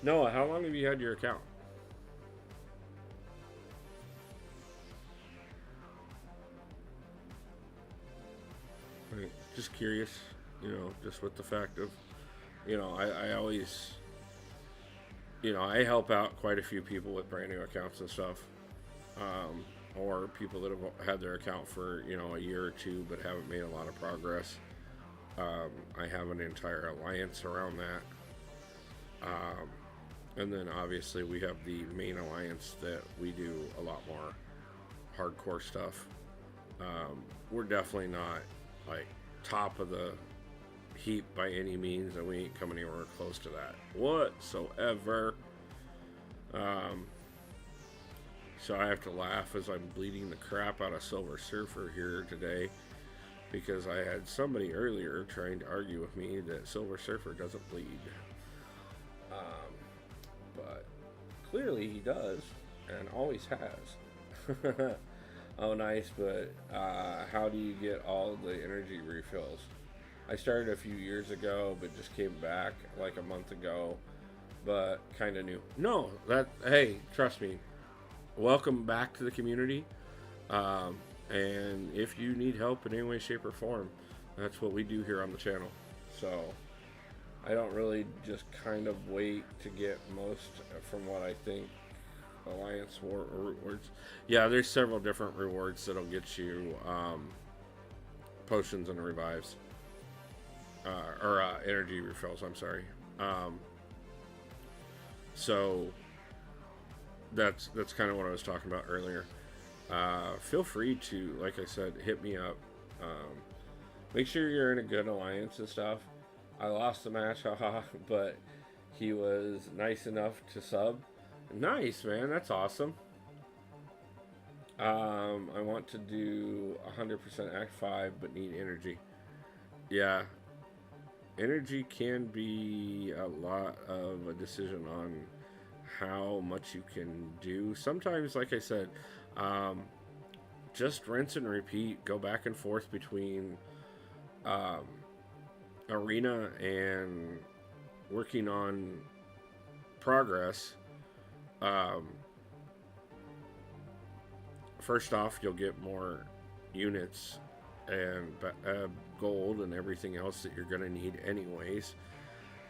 Noah, how long have you had your account? Just curious, just with the fact of, I always I help out quite a few people with brand new accounts and stuff, or people that have had their account for a year or two but haven't made a lot of progress. I have an entire alliance around that. And then obviously we have the main alliance that we do a lot more hardcore stuff. We're definitely not like top of the heap by any means, and we ain't coming anywhere close to that whatsoever. So I have to laugh as I'm bleeding the crap out of Silver Surfer here today, because I had somebody earlier trying to argue with me that Silver Surfer doesn't bleed. But clearly he does, and always has. Oh, nice, but how do you get all the energy refills? I started a few years ago, but just came back like a month ago, but kind of new. No, hey, trust me, welcome back to the community. And if you need help in any way, shape, or form, that's what we do here on the channel. So I don't really just kind of wait to get most from what I think Alliance War rewards. Yeah, there's several different rewards that'll get you potions and revives. Or energy refills, I'm sorry. So that's kind of what I was talking about earlier. Feel free to, like I said, hit me up. Make sure you're in a good alliance and stuff. I lost the match, haha, but he was nice enough to sub. Nice, man, that's awesome. I want to do 100% Act 5, but need energy. Yeah, energy can be a lot of a decision on how much you can do. Sometimes, like I said, just rinse and repeat. Go back and forth between arena and working on progress. First off, you'll get more units and gold and everything else that you're going to need anyways.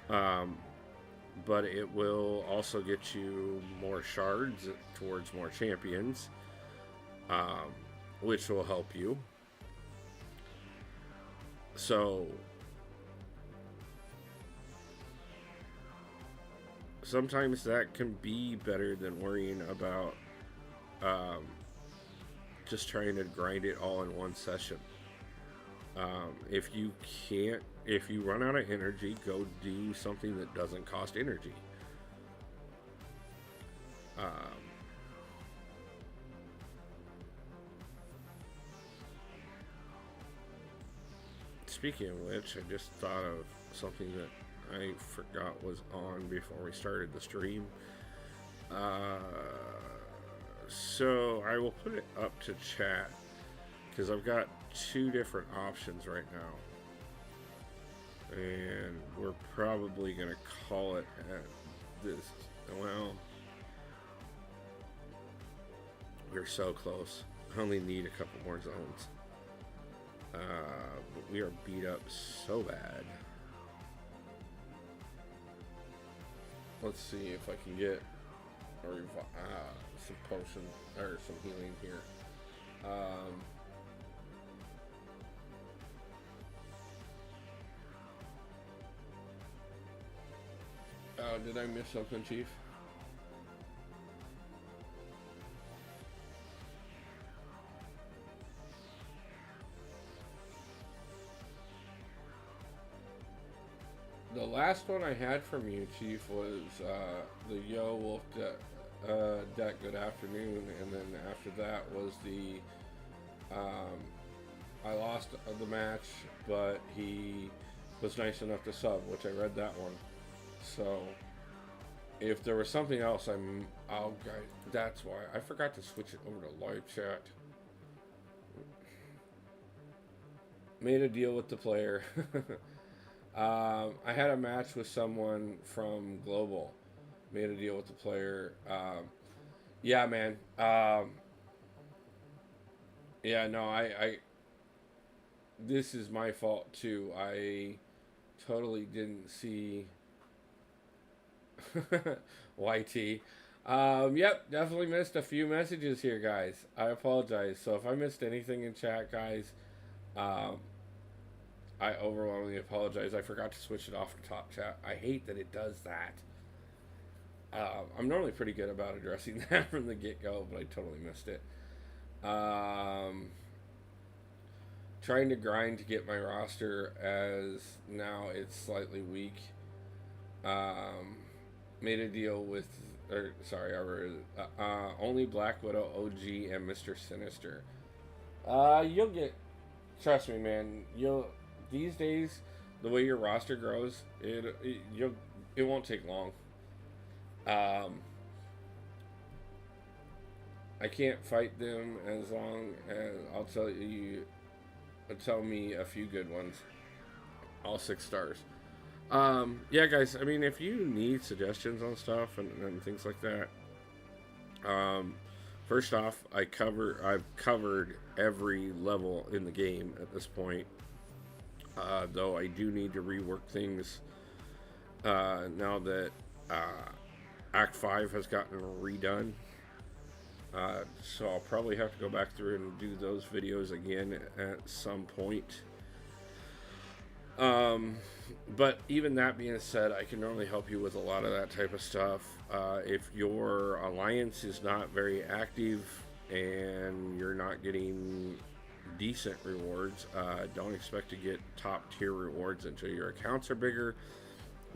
But it will also get you more shards towards more champions, which will help you. So sometimes that can be better than worrying about just trying to grind it all in one session. If you run out of energy, go do something that doesn't cost energy. Speaking of which, I just thought of something that I forgot was on before we started the stream. So I will put it up to chat, because I've got two different options right now, and we're probably going to call it at this. Well, we're so close. I only need a couple more zones, but we are beat up so bad. Let's see if I can get some potion or some healing here. Did I miss something, Chief? The last one I had from you, Chief, was the Yo Wolf deck Good Afternoon, and then after that was the I lost the match, but he was nice enough to sub, which I read that one. So if there was something else, that's why I forgot to switch it over to live chat. Made a deal with the player. I had a match with someone from Global. Made a deal with the player. Yeah, man. Yeah, no, I this is my fault too. I totally didn't see YT. Yep, definitely missed a few messages here, guys. I apologize. So if I missed anything in chat, guys, um, I overwhelmingly apologize. I forgot to switch it off to top chat. I hate that it does that. I'm normally pretty good about addressing that from the get go, but I totally missed it. Trying to grind to get my roster as now it's slightly weak. Made a deal with, only Black Widow, OG, and Mr. Sinister. You'll get, trust me, man. These days, the way your roster grows, it won't take long. I can't fight them as long as tell me a few good ones. All 6 stars. Yeah, guys. I mean, if you need suggestions on stuff and things like that, first off, I've covered every level in the game at this point. Though I do need to rework things now that Act 5 has gotten redone. So I'll probably have to go back through and do those videos again at some point. But even that being said, I can normally help you with a lot of that type of stuff. If your alliance is not very active and you're not getting decent rewards, don't expect to get top tier rewards until your accounts are bigger.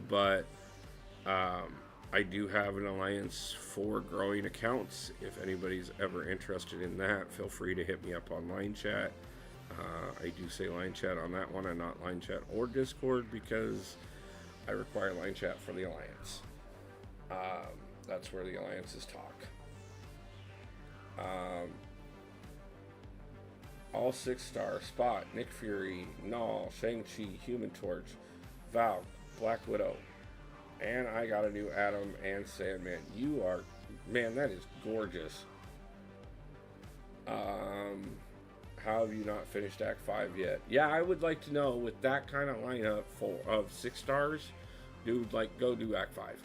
But I do have an alliance for growing accounts. If anybody's ever interested in that, feel free to hit me up on line chat. I do say line chat on that one and not line chat or Discord because I require line chat for the alliance. That's where the alliances talk. All 6-star: Spot, Nick Fury, Null, Shang-Chi, Human Torch, Valk, Black Widow, and I got a new Atom and Sandman. Man, that is gorgeous. How have you not finished Act 5 yet? Yeah, I would like to know, with that kind of lineup of 6 stars, dude, go do Act 5.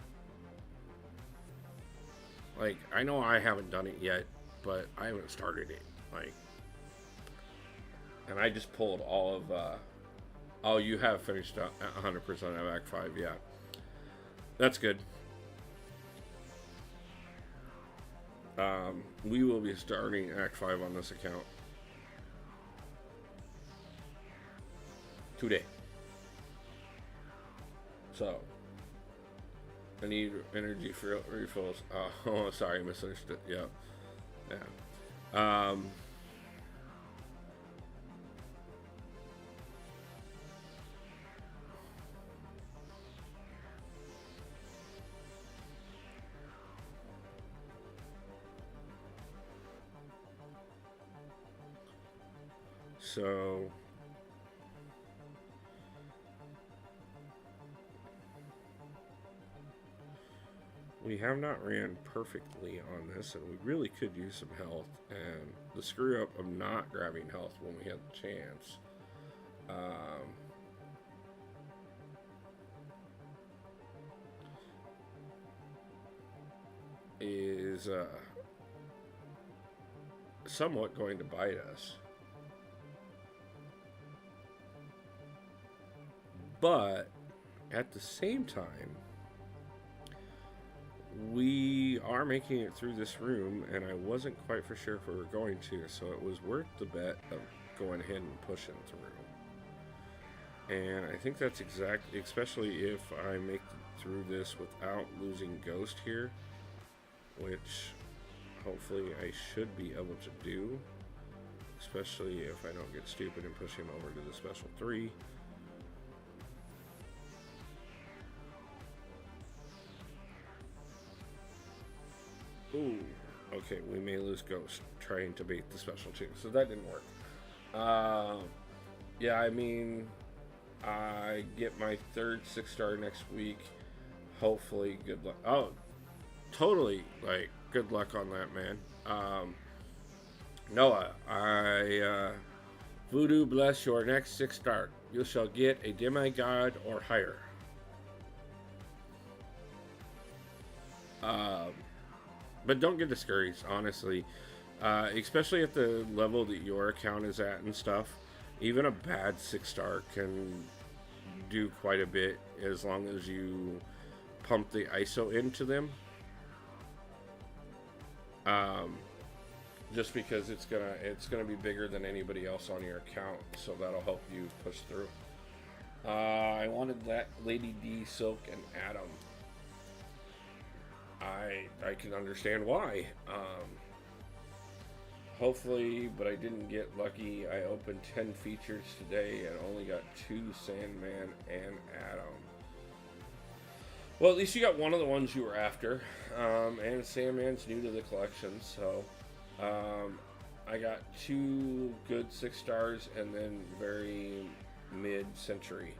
I know I haven't done it yet, but I haven't started it. And I just pulled all of, oh, you have finished 100% of Act 5, yeah. That's good. We will be starting Act 5 on this account today. So, I need energy refills. Oh, sorry, misunderstood. Yeah. So we have not ran perfectly on this, and we really could use some health. And the screw up of not grabbing health when we had the chance. Is somewhat going to bite us. But at the same time, we are making it through this room, and I wasn't quite for sure if we were going to, so it was worth the bet of going ahead and pushing through. And I think that's especially if I make it through this without losing Ghost here, which hopefully I should be able to do, especially if I don't get stupid and push him over to the special 3. Ooh, okay, we may lose Ghost trying to bait the special 2, so that didn't work. Yeah, I mean, I get my 3rd 6-star next week. Hopefully, good luck. Oh, totally, good luck on that, man. Noah, Voodoo bless your next 6-star. You shall get a demigod or higher. But don't get discouraged, honestly. Especially at the level that your account is at and stuff. Even a bad 6-star can do quite a bit as long as you pump the ISO into them. Just because it's gonna be bigger than anybody else on your account, so that'll help you push through. I wanted that Lady D, Silk, and Adam. I can understand why. Hopefully, but I didn't get lucky. I opened 10 features today and only got 2 Sandman and Adam. Well, at least you got one of the ones you were after. And Sandman's new to the collection, so I got 2 good 6 stars and then very mid-century.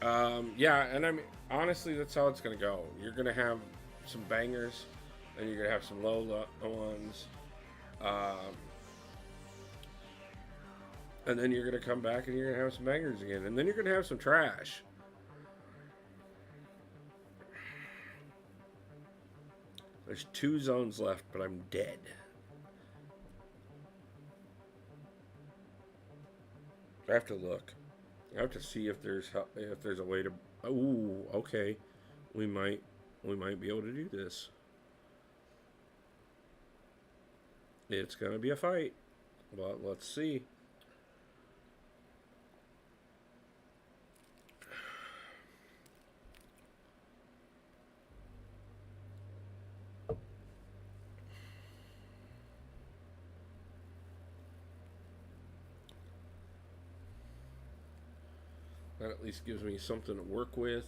Yeah, and I mean, honestly, that's how it's gonna go. You're gonna have some bangers, and you're gonna have some low ones, and then you're gonna come back and you're gonna have some bangers again, and then you're gonna have some trash. There's 2 zones left, but I'm dead. I have to look. I have to see if there's a way to. Ooh, okay. We might be able to do this. It's gonna be a fight, but let's see. That at least gives me something to work with.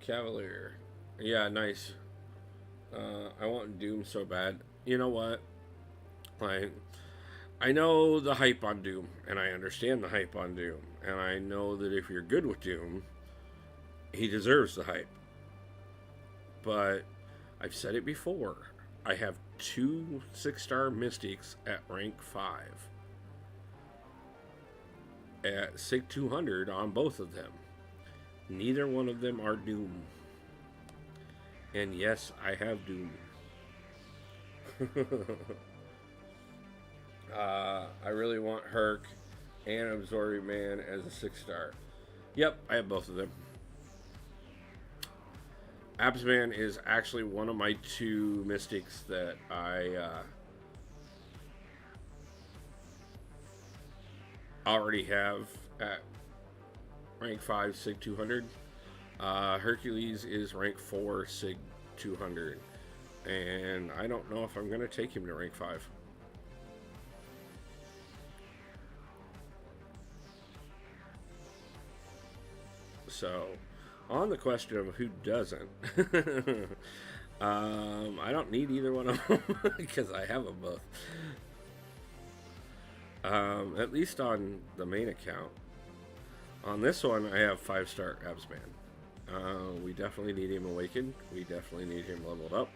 Cavalier. Yeah, nice. I want Doom so bad. You know what? I know the hype on Doom, and I understand the hype on Doom, and I know that if you're good with Doom, he deserves the hype. But I've said it before. I have 2 6-star Mystics at rank 5. At SIG 200 on both of them. Neither one of them are Doom. And yes, I have Doom. I really want Herc and Absorbing Man as a 6-star. Yep, I have both of them. Absman is actually one of my 2 Mystics that I already have at rank 5 SIG 200. Hercules is rank 4 SIG 200. And I don't know if I'm going to take him to rank 5. So, on the question of who doesn't, I don't need either one of them because I have them both. At least on the main account. On this one, I have 5-star Absman. We definitely need him awakened. We definitely need him leveled up.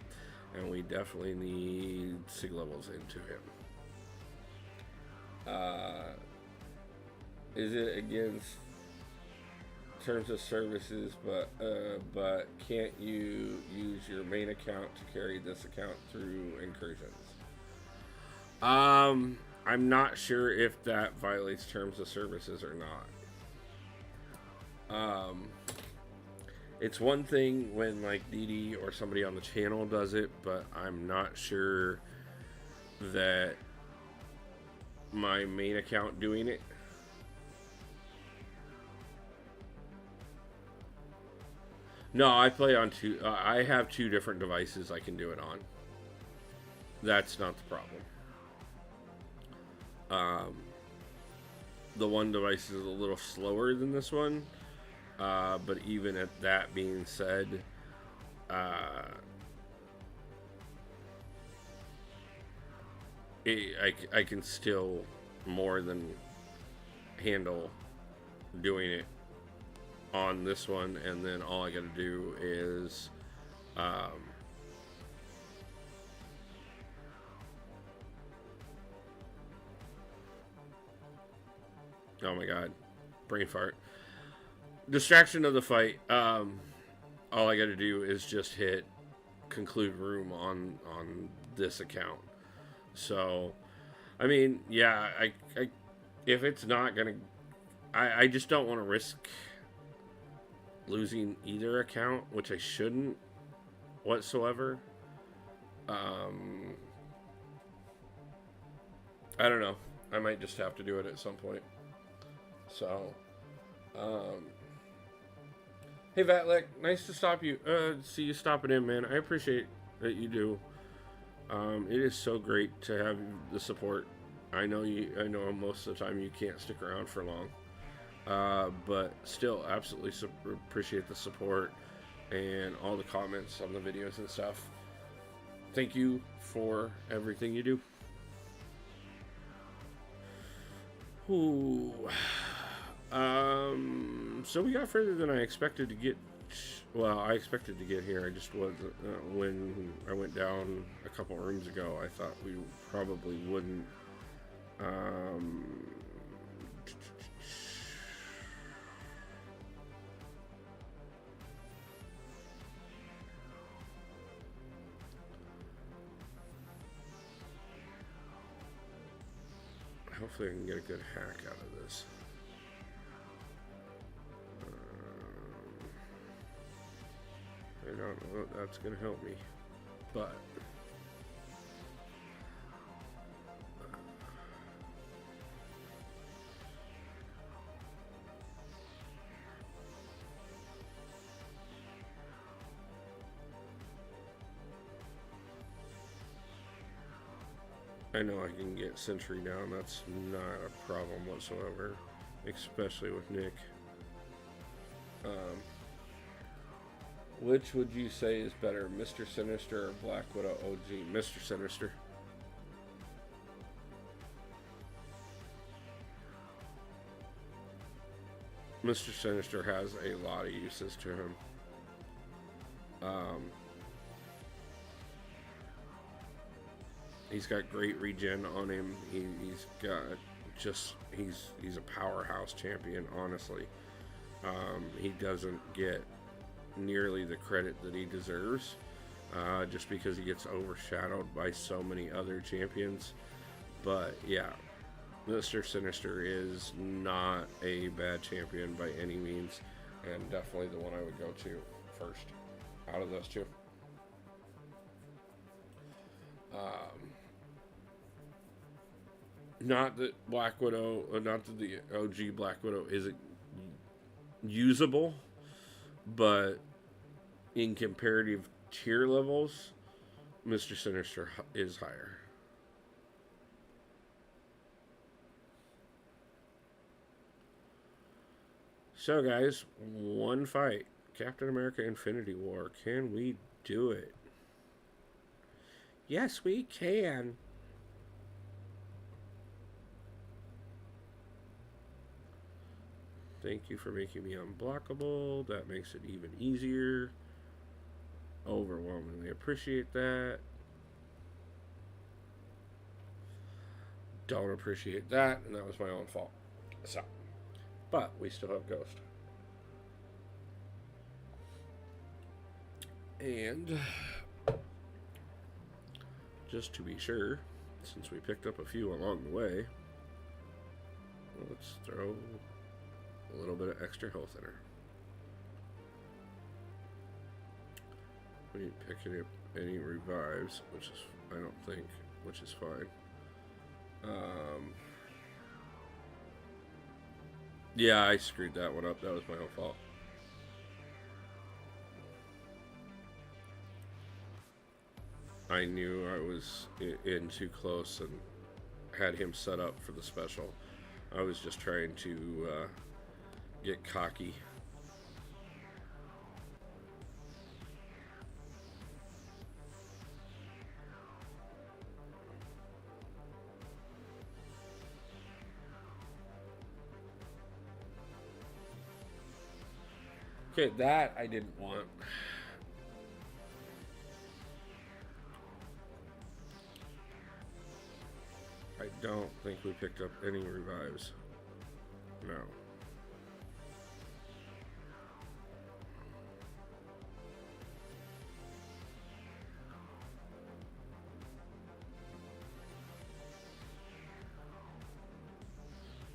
And we definitely need SIG levels into him. Is it against terms of services, but can't you use your main account to carry this account through incursions? I'm not sure if that violates terms of services or not. It's one thing when like DD or somebody on the channel does it, but I'm not sure that my main account doing it. No, I play on 2. I have 2 different devices I can do it on. That's not the problem. The one device is a little slower than this one. But even at that being said, I can still more than handle doing it on this one, and then all I gotta do is oh my god, brain fart. Distraction of the fight. All I got to do is just hit conclude room on this account. So, I mean, yeah, I if it's not gonna, I just don't want to risk losing either account, which I shouldn't whatsoever. Um, I don't know. I might just have to do it at some point. So, um, hey Vatlick, nice to see you stopping in, man. I appreciate that you do. It is so great to have the support. I know most of the time you can't stick around for long, but still, absolutely appreciate the support and all the comments on the videos and stuff. Thank you for everything you do. Ooh. So we got further than I expected to get. Well, I expected to get here. I just wasn't. When I went down a couple rooms ago, I thought we probably wouldn't. Hopefully I can get a good hack out of this. I don't know if that's going to help me, but I know I can get Sentry down. That's not a problem whatsoever, especially with Nick. Which would you say is better, Mr. Sinister or Black Widow OG? Mr. Sinister. Mr. Sinister has a lot of uses to him. He's got great regen on him. He's a powerhouse champion, honestly. He doesn't get nearly the credit that he deserves, just because he gets overshadowed by so many other champions. But yeah, Mr. Sinister is not a bad champion by any means, and definitely the one I would go to first out of those two. Not that Black Widow, not that the OG Black Widow isn't usable, but in comparative tier levels, Mr. Sinister is higher. So guys, one fight. Captain America Infinity War. Can we do it? Yes, we can. Thank you for making me unblockable. That makes it even easier. Overwhelmingly appreciate that. Don't appreciate that, and that was my own fault. So, but we still have Ghost. And just to be sure, since we picked up a few along the way, let's throw a little bit of extra health in her. We didn't pick any revives, which is, I don't think, which is fine. Yeah, I screwed that one up. That was my own fault. I knew I was in too close and had him set up for the special. I was just trying to get cocky. Okay, that I didn't want. I don't think we picked up any revives. No.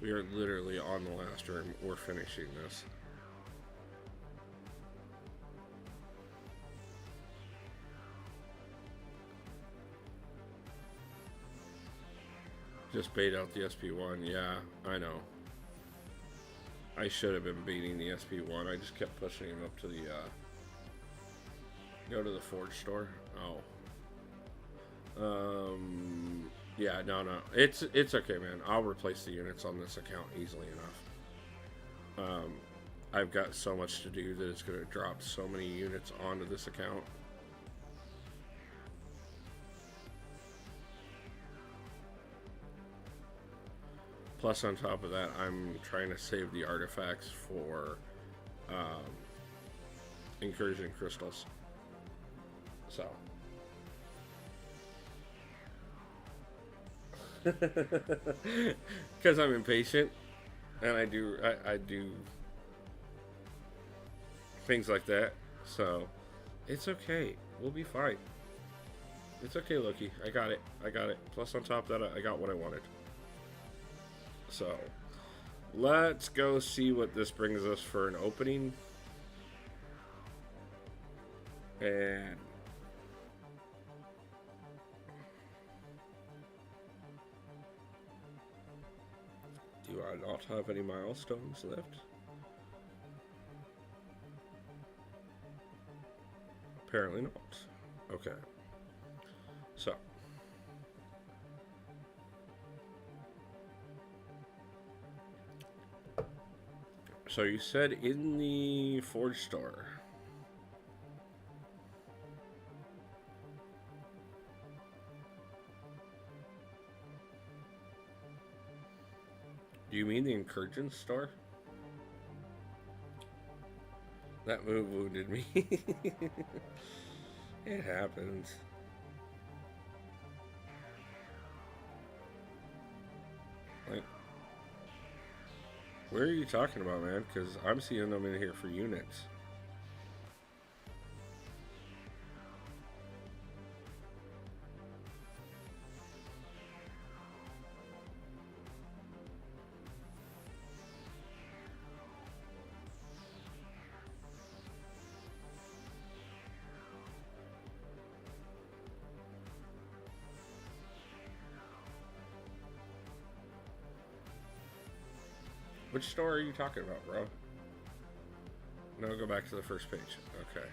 We are literally on the last room. We're finishing this. Just bait out the SP1. Yeah, I know. I should have been beating the SP1. I just kept pushing him up to the, go to the Forge store. Oh. Yeah, no. It's okay, man. I'll replace the units on this account easily enough. I've got so much to do that it's going to drop so many units onto this account. Plus, on top of that, I'm trying to save the artifacts for incursion crystals. So. Because I'm impatient, and I do things like that. So, it's okay. We'll be fine. It's okay, Loki. I got it. Plus, on top of that, I got what I wanted. So, let's go see what this brings us for an opening. And do I not have any milestones left? Apparently not. Okay. So you said in the Forge store. Do you mean the Incursion store? That move wounded me. It happens. Like, where are you talking about, man? Because I'm seeing them in here for units. Which store are you talking about, bro? No, go back to the first page. Okay.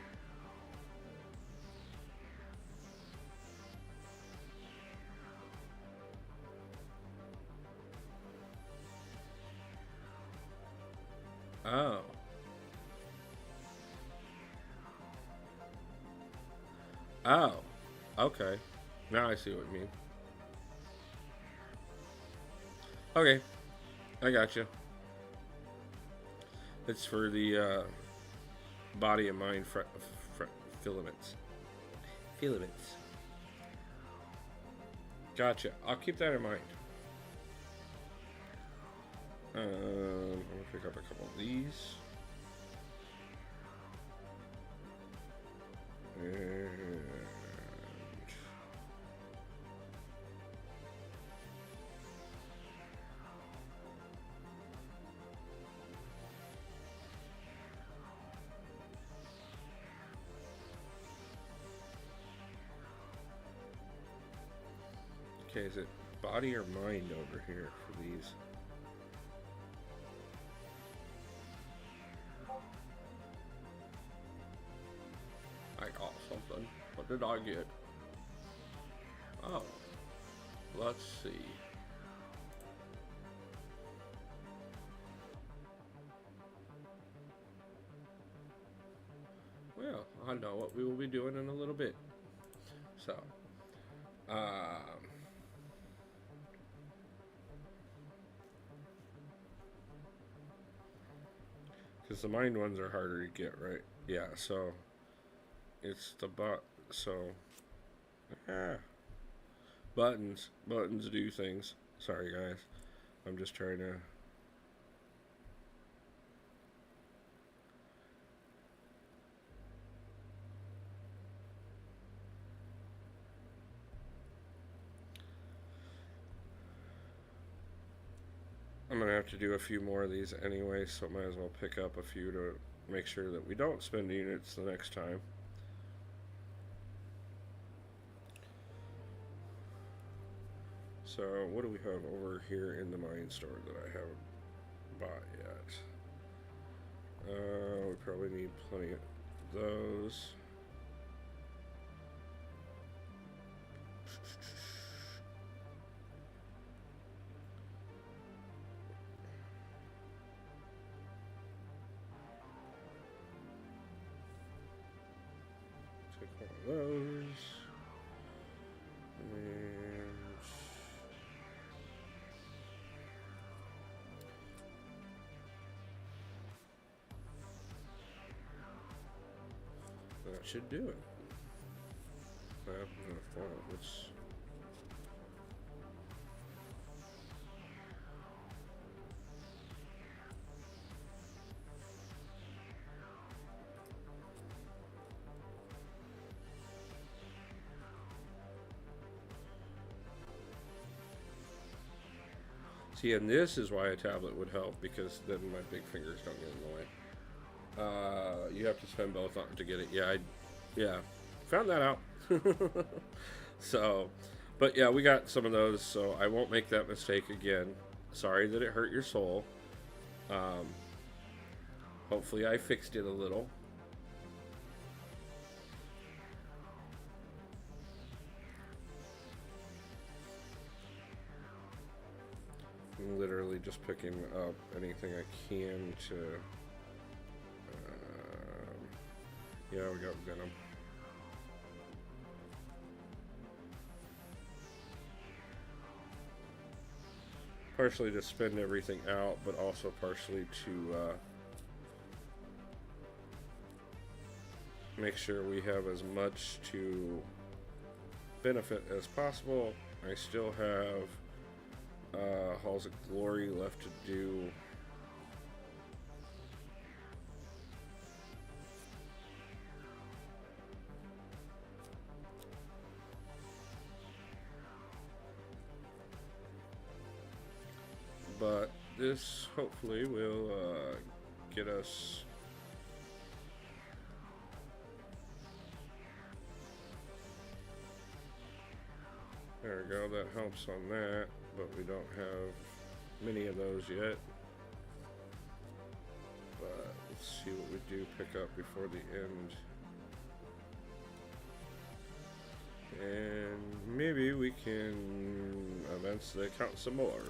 Oh. Oh. Okay. Now I see what you mean. Okay. I got you. It's for the body and mind filaments. Filaments. Gotcha. I'll keep that in mind. I'm gonna pick up a couple of these. And okay, is it body or mind over here for these? I got something. What did I get? Oh, let's see. Well, I know what we will be doing in a little bit. So, because the mind ones are harder to get, right? Yeah, so it's the buttons do things. Sorry guys, I'm just trying to I'm gonna have to do a few more of these anyway, so might as well pick up a few to make sure that we don't spend units the next time. So what do we have over here in the mine store that I haven't bought yet? We probably need plenty of those. Take one of those. And that should do it. Hold on, let's. See, and this is why a tablet would help, because then my big fingers don't get in the way. You have to spend both on to get it. Yeah, found that out. So, but yeah, we got some of those, so I won't make that mistake again. Sorry that it hurt your soul. Hopefully I fixed it a little. I'm literally just picking up anything I can to. Yeah, we got Venom. Partially to spend everything out, but also partially to make sure we have as much to benefit as possible. I still have Halls of Glory left to do. But this hopefully will get us there we go, that helps on that, but we don't have many of those yet. But let's see what we do pick up before the end. And maybe we can advance the account some more.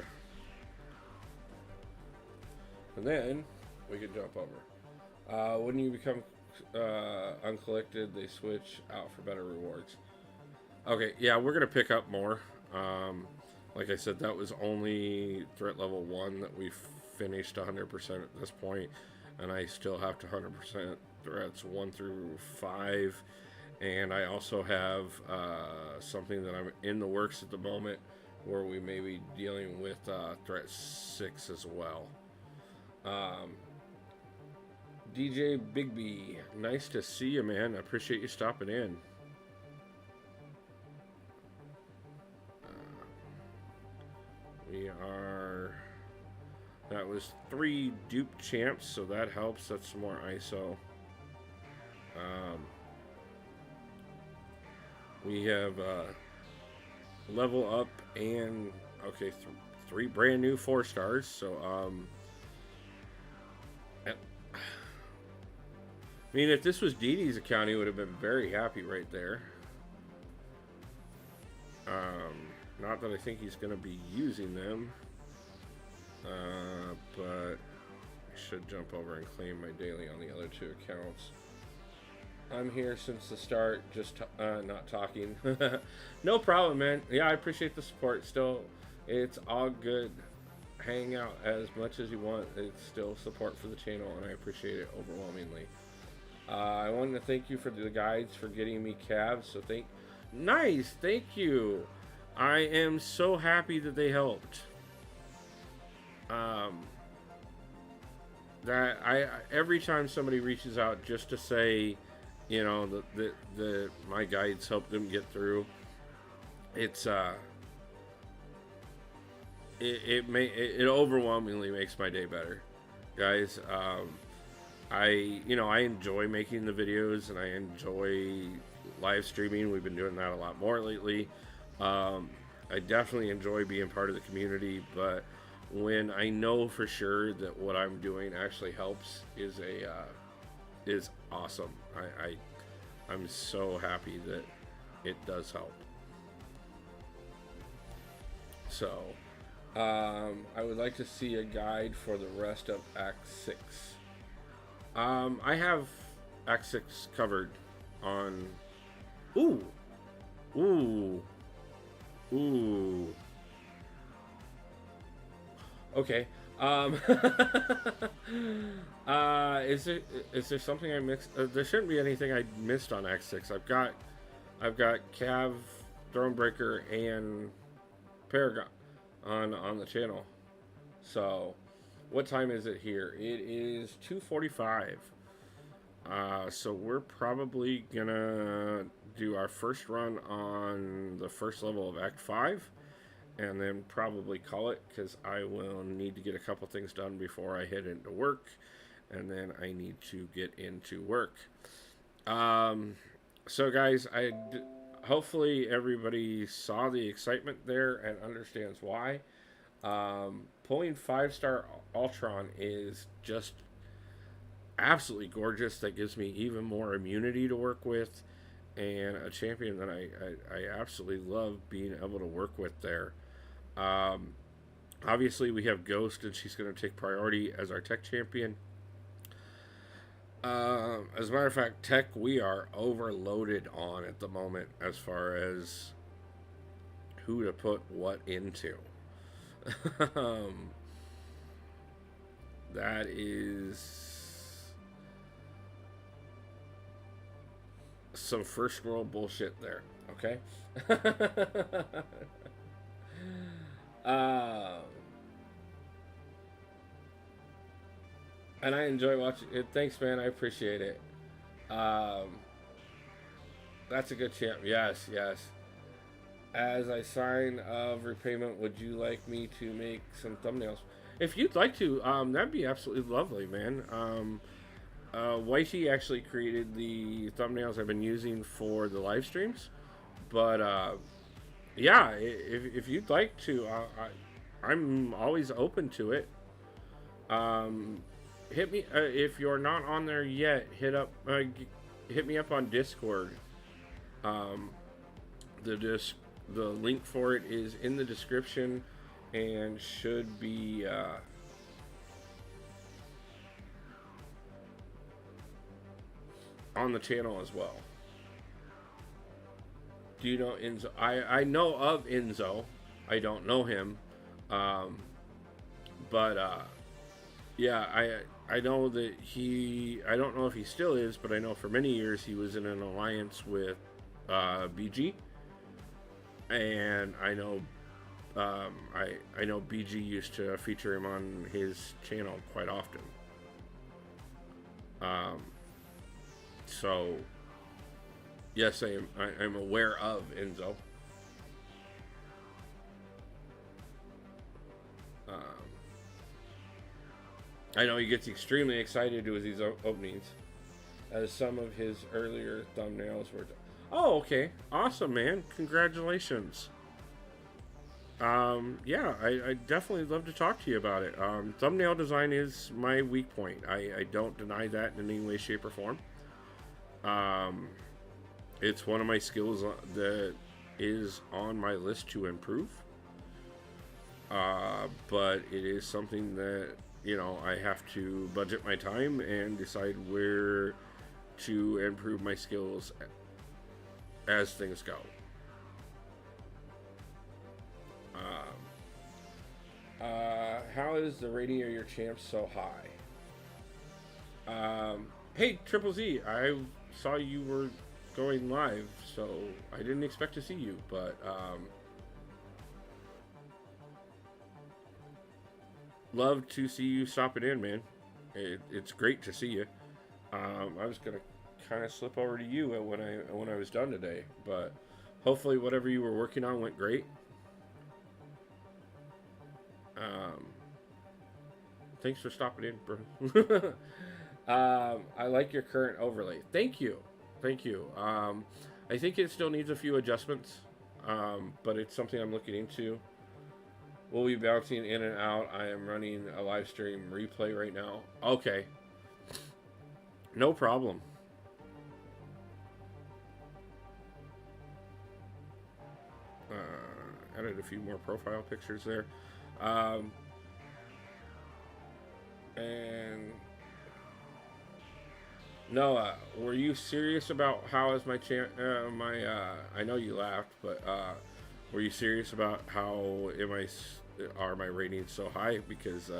And then we can jump over. When you become uncollected, they switch out for better rewards. Okay, yeah, we're gonna pick up more. Like I said, that was only threat level 1 that we finished 100% at this point, and I still have to 100% threats 1 through 5. And I also have something that I'm in the works at the moment where we may be dealing with threat 6 as well. DJ Bigby, nice to see you, man. I appreciate you stopping in. We are. That was 3 dupe champs, so that helps. That's some more ISO. We have level up and okay, 3 brand new 4 stars. So I mean, if this was Dee Dee's account, he would have been very happy right there. Not that I think he's going to be using them, but I should jump over and claim my daily on the other 2 accounts. I'm here since the start, just not talking. No problem, man. Yeah, I appreciate the support. Still, it's all good. Hang out as much as you want. It's still support for the channel, and I appreciate it overwhelmingly. I wanted to thank you for the guides for getting me calves. So nice, thank you. I am so happy that they helped. That every time somebody reaches out just to say, you know, the my guides helped them get through. It's it overwhelmingly makes my day better, guys. I enjoy making the videos and I enjoy live streaming. We've been doing that a lot more lately. I definitely enjoy being part of the community, but when I know for sure that what I'm doing actually helps is awesome. I'm so happy that it does help. So, I would like to see a guide for the rest of Act 6. I have Act 6 covered on... Ooh! Ooh! Ooh! Okay. Is there something I missed? There shouldn't be anything I missed on Act 6. I've got Cav, Thronebreaker, and Paragon on the channel. So, what time is it here? It is 2:45. So we're probably gonna do our first run on the first level of Act 5, and then probably call it, because I will need to get a couple things done before I head into work, and then I need to get into work. So guys, hopefully everybody saw the excitement there and understands why. Pulling 5-star Ultron is just absolutely gorgeous. That gives me even more immunity to work with, and a champion that I absolutely love being able to work with there. Obviously we have Ghost, and she's going to take priority as our tech champion. As a matter of fact, tech we are overloaded on at the moment as far as who to put what into. That is some first world bullshit there, okay? And I enjoy watching it. Thanks, man. I appreciate it. That's a good champ. Yes, yes. As a sign of repayment, would you like me to make some thumbnails? If you'd like to, that'd be absolutely lovely, man. Whitey actually created the thumbnails I've been using for the live streams. But, yeah, if you'd like to, I'm always open to it. Hit me, if you're not on there yet, hit me up on Discord. The link for it is in the description and should be on the channel as well. Do you know Enzo? I know of Enzo. I don't know him. But yeah, I know that I don't know if he still is, but I know for many years he was in an alliance with BG. And I know I know BG used to feature him on his channel quite often. So yes, I'm aware of Enzo. I know he gets extremely excited with these openings, as some of his earlier thumbnails were. Oh, okay. Awesome, man. Congratulations. Yeah, I definitely love to talk to you about it. Thumbnail design is my weak point. I don't deny that in any way, shape, or form. It's one of my skills that is on my list to improve. But it is something that, you know, I have to budget my time and decide where to improve my skills as things go. How is the rating of your champs so high? Hey, Triple Z, I saw you were going live, so I didn't expect to see you, but love to see you stopping in, man. It's great to see you. I was gonna kind of slip over to you when I was done today, but hopefully whatever you were working on went great. Um, thanks for stopping in, bro. I like your current overlay. Thank you. Thank you. I think it still needs a few adjustments, but it's something I'm looking into. We'll be bouncing in and out. I am running a live stream replay right now. Okay. No problem. Added a few more profile pictures there. And Noah, were you serious about how is my I know you laughed, but were you serious about how are my ratings so high? Because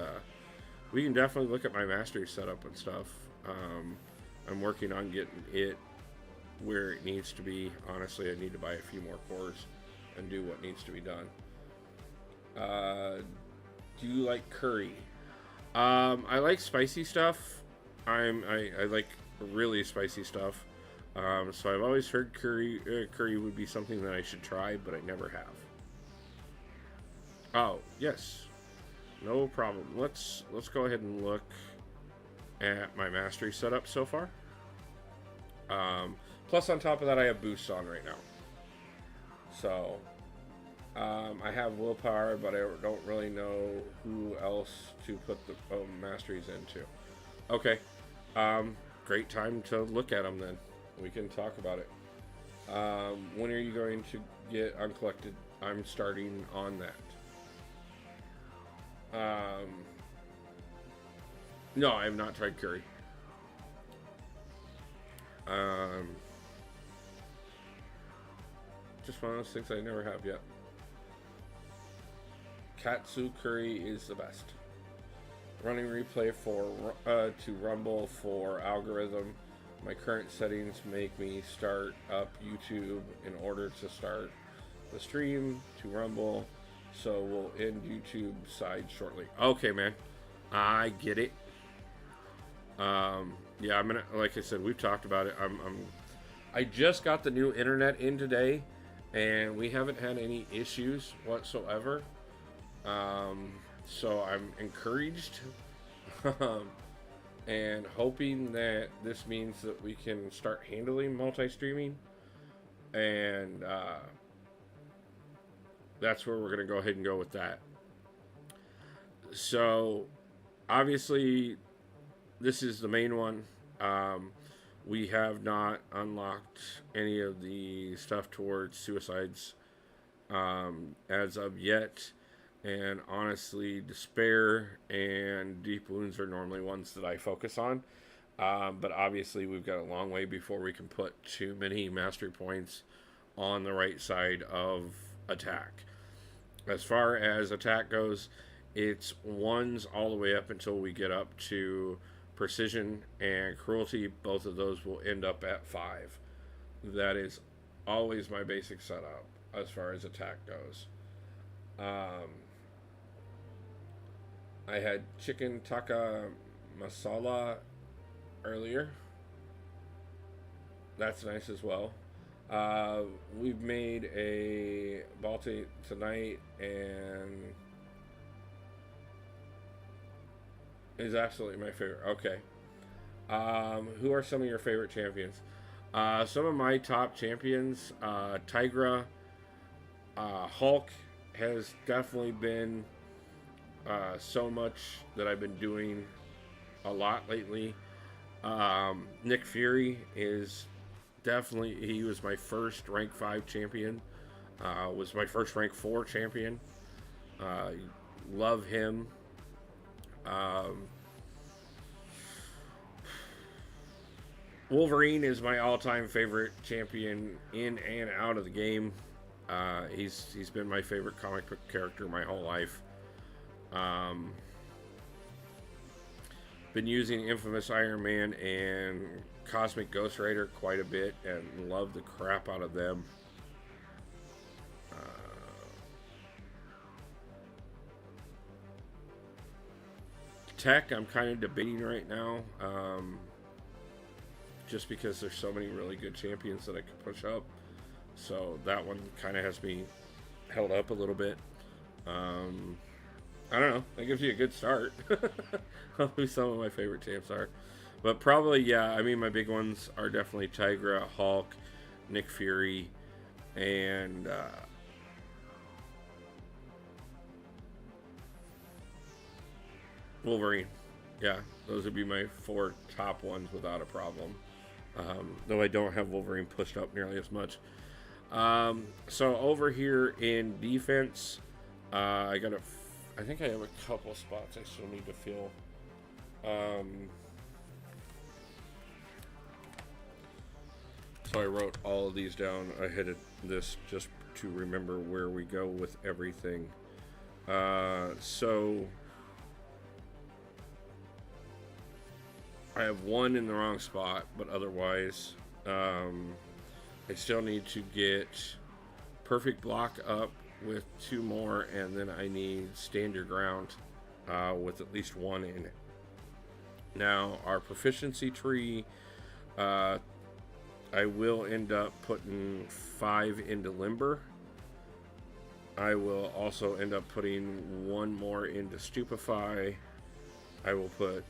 we can definitely look at my mastery setup and stuff. I'm working on getting it where it needs to be. Honestly, I need to buy a few more cores and do what needs to be done. Do you like curry? I like spicy stuff. I like really spicy stuff. So I've always heard curry would be something that I should try, but I never have. Oh, yes. No problem. Let's go ahead and look at my mastery setup so far. Plus on top of that, I have boosts on right now. So I have willpower, but I don't really know who else to put the masteries into. Okay. Great time to look at them then. We can talk about it. When are you going to get uncollected? I'm starting on that. No, I have not tried curry. Just one of those things I never have yet. Katsu curry is the best. Running replay for to Rumble for algorithm. My current settings make me start up YouTube in order to start the stream to Rumble. So we'll end YouTube side shortly. Okay, man. I get it. Yeah, I'm gonna, like I said, we've talked about it. I just got the new internet in today, and we haven't had any issues whatsoever. So I'm encouraged and hoping that this means that we can start handling multi-streaming, and that's where we're going to go ahead and go with that. So obviously this is the main one. We have not unlocked any of the stuff towards suicides as of yet. And honestly, despair and deep wounds are normally ones that I focus on. But obviously, we've got a long way before we can put too many mastery points on the right side of attack. As far as attack goes, it's ones all the way up until we get up to precision and cruelty. Both of those will end up at 5. That is always my basic setup as far as attack goes. I had chicken tikka masala earlier. That's nice as well. We've made a balti tonight, and is absolutely my favorite. Okay. Who are some of your favorite champions? Some of my top champions, Tigra, Hulk has definitely been so much that I've been doing a lot lately. Nick Fury is definitely, he was my first rank 5 champion, was my first rank 4 champion. Love him. Wolverine is my all-time favorite champion in and out of the game. He's been my favorite comic book character my whole life. Been using Infamous Iron Man and Cosmic Ghost Rider quite a bit and love the crap out of them. Tech, I'm kind of debating right now, just because there's so many really good champions that I could push up. So that one kind of has me held up a little bit. I don't know. That gives you a good start. Who some of my favorite champs are. But probably, yeah, I mean, my big ones are definitely Tigra, Hulk, Nick Fury, and Wolverine. Yeah, those would be my 4 top ones without a problem. Though I don't have Wolverine pushed up nearly as much. So over here in defense, I got I think I have a couple spots I still need to fill. So I wrote all of these down ahead of this just to remember where we go with everything. So I have one in the wrong spot, but otherwise, I still need to get perfect block up with 2 more, and then I need stand your ground with at least 1 in it. Now, our proficiency tree, I will end up putting 5 into limber. I will also end up putting 1 more into stupefy. I will put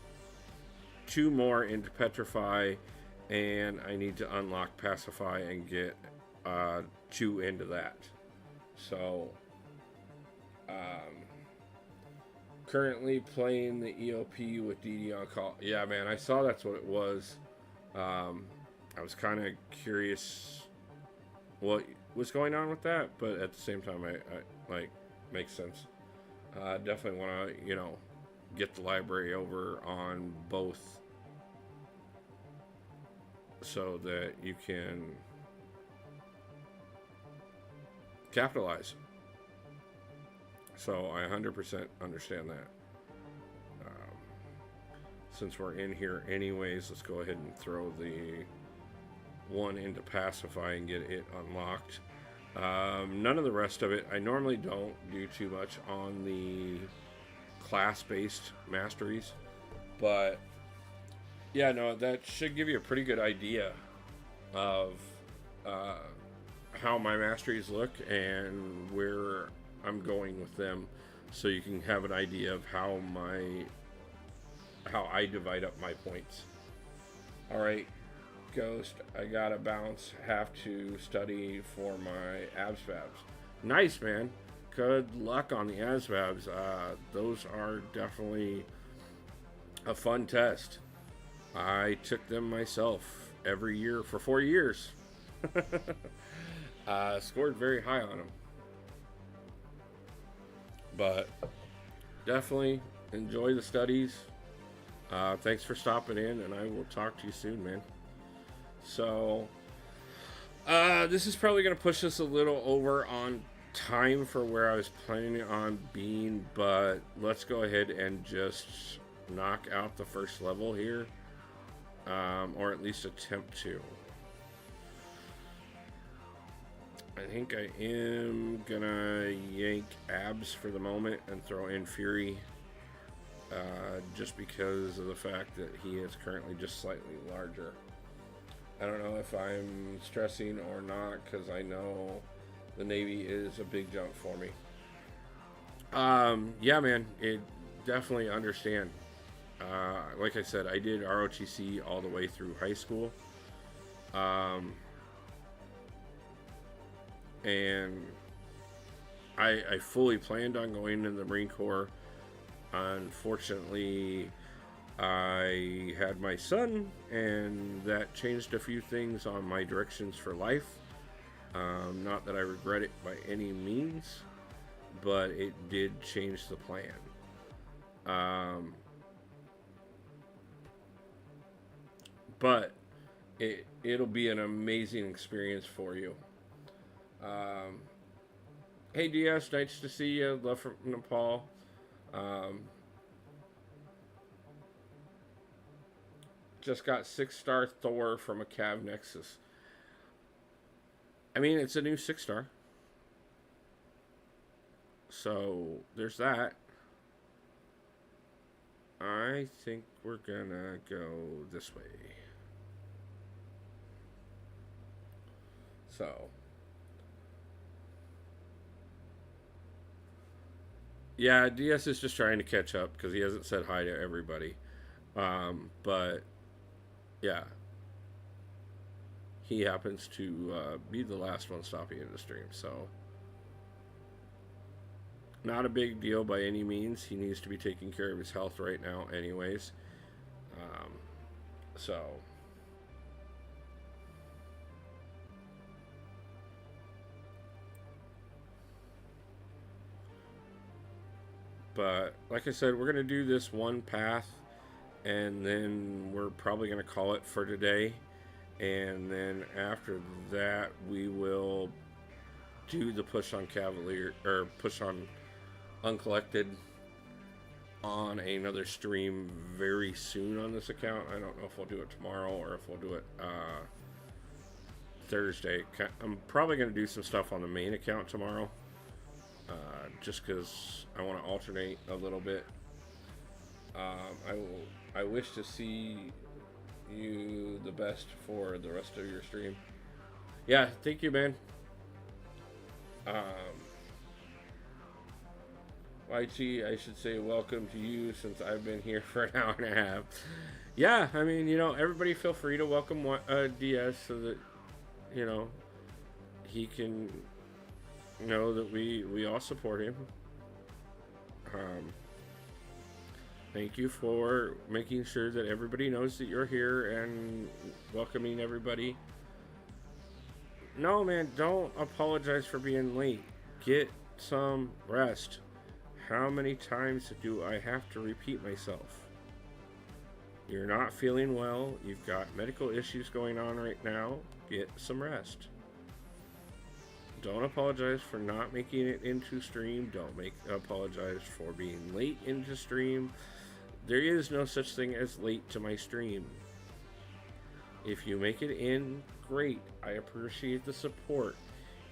2 more into petrify, and I need to unlock pacify and get 2 into that. So currently playing the EOP with DD on call. Yeah, man, I saw that's what it was. I was kind of curious what was going on with that, but at the same time, I like, makes sense. Definitely want to, get the library over on both so that you can capitalize. So I 100% understand that. Since we're in here anyways, let's go ahead and throw the 1 into pacify and get it unlocked. None of the rest of it, I normally don't do too much on the class-based masteries, but yeah, no, that should give you a pretty good idea of how my masteries look and where I'm going with them, so you can have an idea of how I divide up my points. Alright, Ghost, I gotta bounce, have to study for my ABSVABs. Nice, man. Good luck on the ASVABs. Those are definitely a fun test. I took them myself every year for 4 years. Scored very high on them. But definitely enjoy the studies. Thanks for stopping in, and I will talk to you soon, man. So, this is probably going to push us a little over on time for where I was planning on being, but let's go ahead and just knock out the first level here, or at least attempt to. I think I am gonna yank abs for the moment and throw in Fury, just because of the fact that he is currently just slightly larger. I don't know if I'm stressing or not, because I know the Navy is a big jump for me. Yeah, man, it definitely understand. Like I said, I did ROTC all the way through high school. And I fully planned on going into the Marine Corps. Unfortunately, I had my son, and that changed a few things on my directions for life. Not that I regret it by any means, but it did change the plan. But it'll be an amazing experience for you. Hey DS, nice to see you. Love from Nepal. Just got 6-star Thor from a Cav Nexus. I mean, it's a new 6-star. So, there's that. I think we're gonna go this way. So, Yeah, DS is just trying to catch up because he hasn't said hi to everybody. But yeah, he happens to be the last one stopping in the stream. So, not a big deal by any means. He needs to be taking care of his health right now, anyways. Um, so, but like I said, we're going to do this one path and then we're probably going to call it for today. And then after that, we will do the push on Cavalier or push on Uncollected on another stream very soon on this account. I don't know if we'll do it tomorrow or if we'll do it Thursday. I'm probably going to do some stuff on the main account tomorrow, just because I want to alternate a little bit. I wish to see you the best for the rest of your stream. Yeah, thank you, man. YT, I should say welcome to you since I've been here for an hour and a half. Yeah, I mean, everybody feel free to welcome DS so that, he can know that we all support him. Thank you for making sure that everybody knows that you're here and welcoming everybody. No, man, don't apologize for being late. Get some rest. How many times do I have to repeat myself? You're not feeling well. You've got medical issues going on right now. Get some rest. Don't apologize for not making it into stream. Don't apologize for being late into stream. There is no such thing as late to my stream. If you make it in, great. I appreciate the support.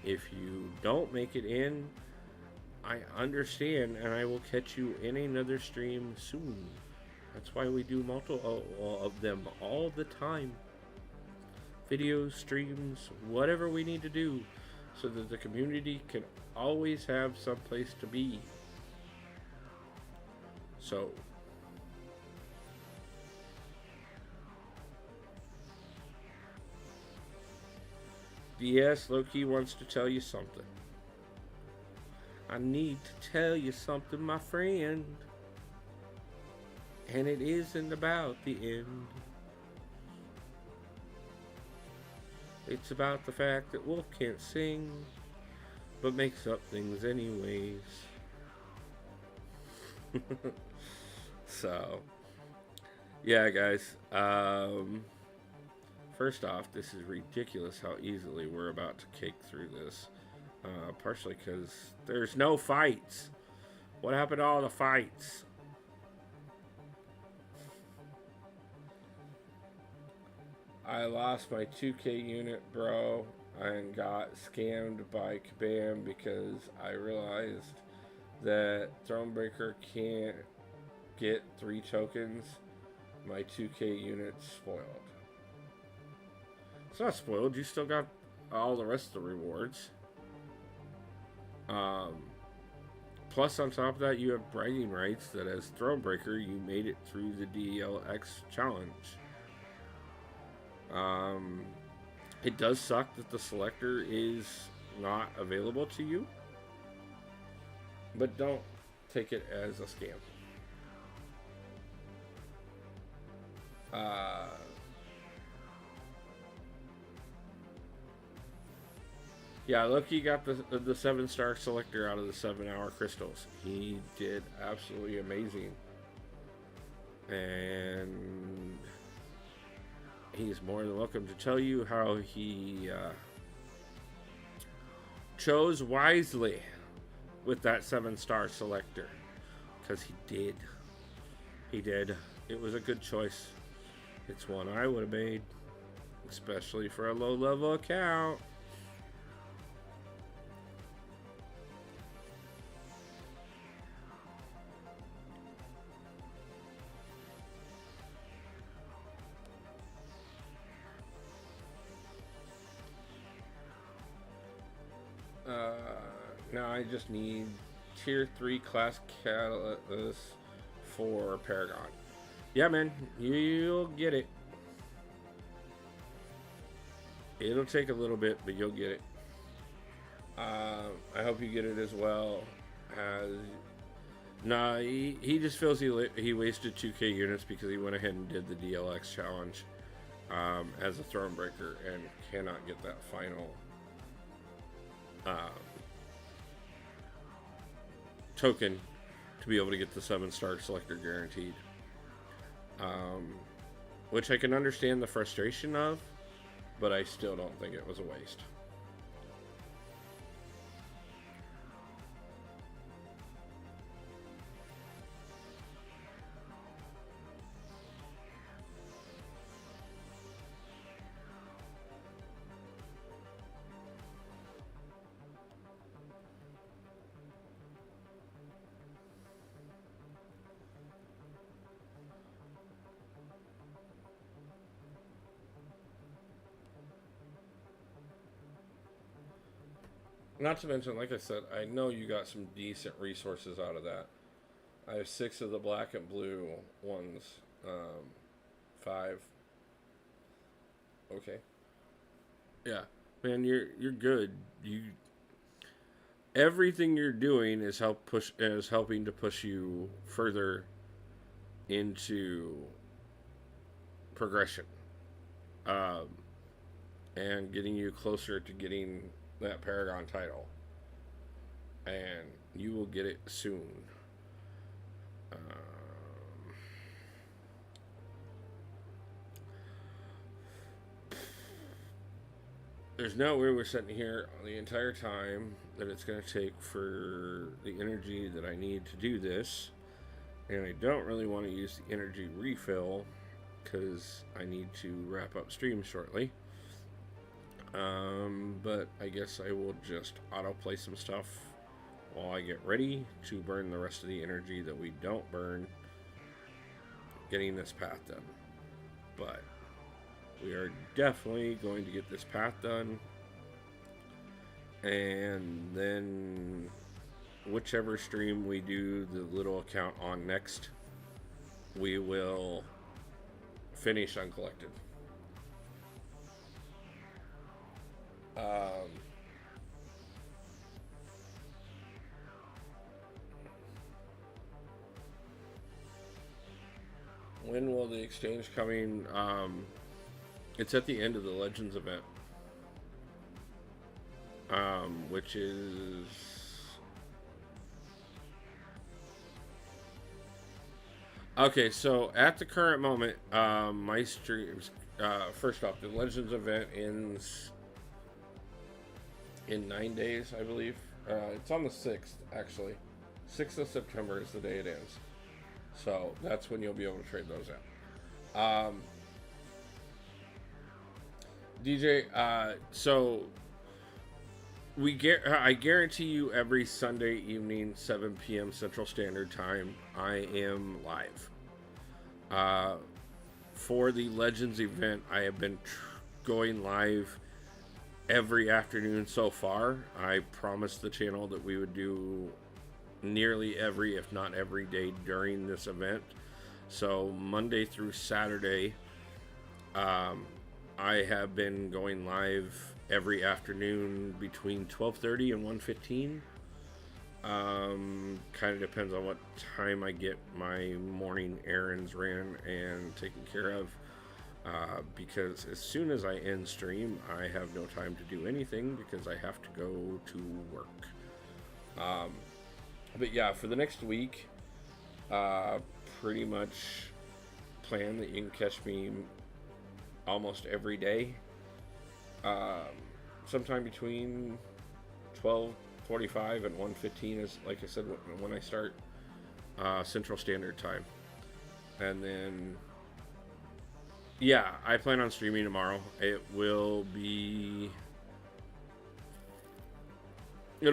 If you don't make it in, I understand, and I will catch you in another stream soon. That's why we do multiple of them all the time. Videos, streams, whatever we need to do, so that the community can always have some place to be. So, DS Loki wants to tell you something. I need to tell you something, my friend. And it isn't about the end. It's about the fact that Wolf can't sing, but makes up things anyways. So, yeah, guys. First off, this is ridiculous how easily we're about to cake through this. Partially because there's no fights. What happened to all the fights? I lost my 2K unit, bro, and got scammed by Kabam because I realized that Thronebreaker can't get 3 tokens. My 2K unit's spoiled. It's not spoiled, you still got all the rest of the rewards. Plus, on top of that, you have bragging rights that as Thronebreaker, you made it through the DLX challenge. It does suck that the selector is not available to you, but don't take it as a scam. Yeah, Loki got the 7-star selector out of the 7-hour crystals. He did absolutely amazing. And he's more than welcome to tell you how he chose wisely with that 7-star selector. Because he did. He did. It was a good choice. It's one I would have made. Especially for a low-level account. Now I just need tier 3 class catalyst for Paragon. Yeah, man, you'll get it. It'll take a little bit, but you'll get it. I hope you get it as well. Nah, he just feels he wasted 2k units because he went ahead and did the DLX challenge as a Thronebreaker and cannot get that final token to be able to get the 7-star selector guaranteed. Which I can understand the frustration of, but I still don't think it was a waste. Not to mention, like I said, I know you got some decent resources out of that. I have 6 of the black and blue ones. 5. Okay. Yeah, man, you're good. Everything you're doing is helping to push you further into progression, and getting you closer to getting that Paragon title, and you will get it soon. There's no way we're sitting here the entire time that it's going to take for the energy that I need to do this, and I don't really want to use the energy refill because I need to wrap up stream shortly. But I guess I will just autoplay some stuff while I get ready to burn the rest of the energy that we don't burn getting this path done. But we are definitely going to get this path done, and then whichever stream we do the little account on next, we will finish Uncollected. When will the exchange coming? It's at the end of the Legends event, which is okay. So at the current moment, my streams. First off, the Legends event ends in 9 days, I believe. It's on the 6th, actually. 6th of September is the day it ends. So that's when you'll be able to trade those out. DJ, so I guarantee you every Sunday evening, 7 p.m. Central Standard Time, I am live. For the Legends event, I have been going live every afternoon so far. I promised the channel that we would do nearly every, if not every day during this event. So Monday through Saturday, I have been going live every afternoon between 12:30 and 1:15. Kind of depends on what time I get my morning errands ran and taken care of. Because as soon as I end stream, I have no time to do anything because I have to go to work. But yeah, for the next week, pretty much plan that you can catch me almost every day. Sometime between 12:45 and 1:15 is, like I said, when I start Central Standard Time. And then, yeah, I plan on streaming tomorrow. It'll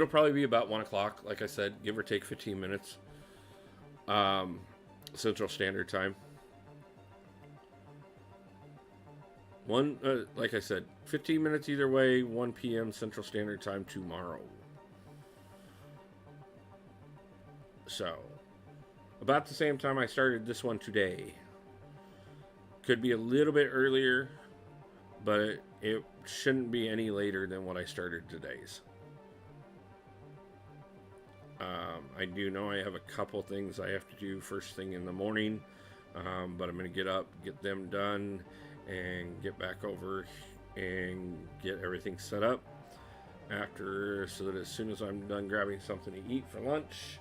probably be about 1 o'clock, like I said, give or take 15 minutes. Central Standard Time. Like I said, 15 minutes either way, 1 p.m. Central Standard Time tomorrow. So, about the same time I started this one today. Could be a little bit earlier, but it shouldn't be any later than what I started today's. I do know I have a couple things I have to do first thing in the morning, but I'm going to get up, get them done, and get back over and get everything set up after, so that as soon as I'm done grabbing something to eat for lunch.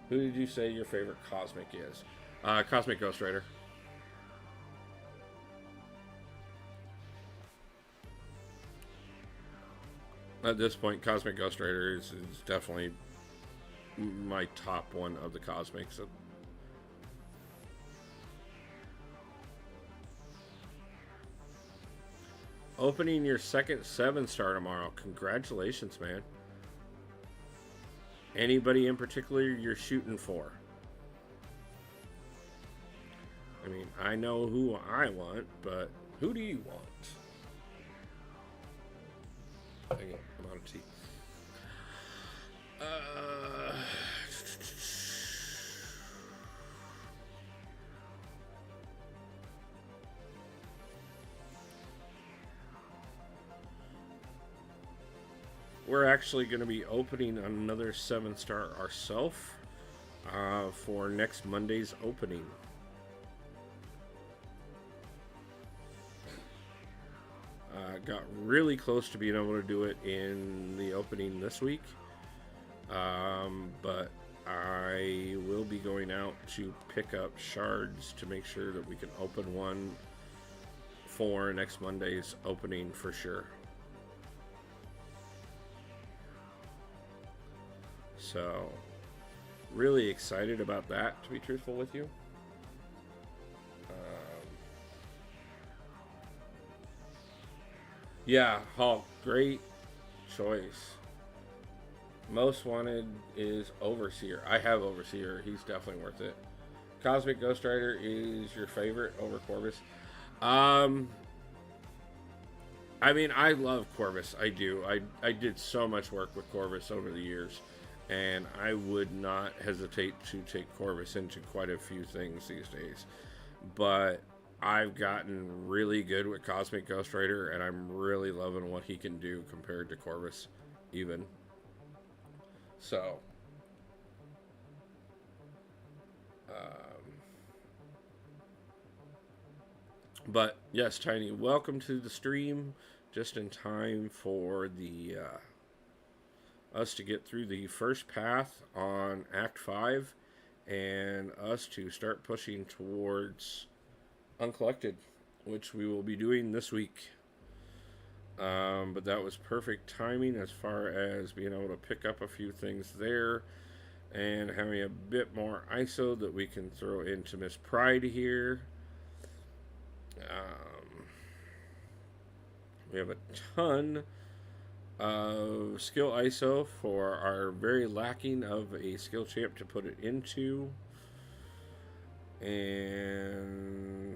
Who did you say your favorite Cosmic is? Cosmic Ghost Rider. At this point, Cosmic Ghost Rider is definitely my top one of the Cosmics. Opening your second 7-star tomorrow. Congratulations, man. Anybody in particular you're shooting for? I mean, I know who I want, but who do you want? Hang on, I'm out of tea. We're actually going to be opening another 7-star ourselves for next Monday's opening. Got really close to being able to do it in the opening this week, but I will be going out to pick up shards to make sure that we can open one for next Monday's opening for sure. So, really excited about that, to be truthful with you. Yeah, Hulk, great choice. Most wanted is Overseer. I have Overseer. He's definitely worth it. Cosmic Ghost Rider is your favorite over Corvus. I mean, I love Corvus. I do. I did so much work with Corvus over the years, and I would not hesitate to take Corvus into quite a few things these days. But I've gotten really good with Cosmic Ghost Rider, and I'm really loving what he can do compared to Corvus, even. So, but yes, Tiny, welcome to the stream. Just in time for the us to get through the first path on Act 5, and us to start pushing towards Uncollected, which we will be doing this week. But that was perfect timing as far as being able to pick up a few things there and having a bit more ISO that we can throw into Miss Pride here. We have a ton of skill ISO for our very lacking of a skill champ to put it into. And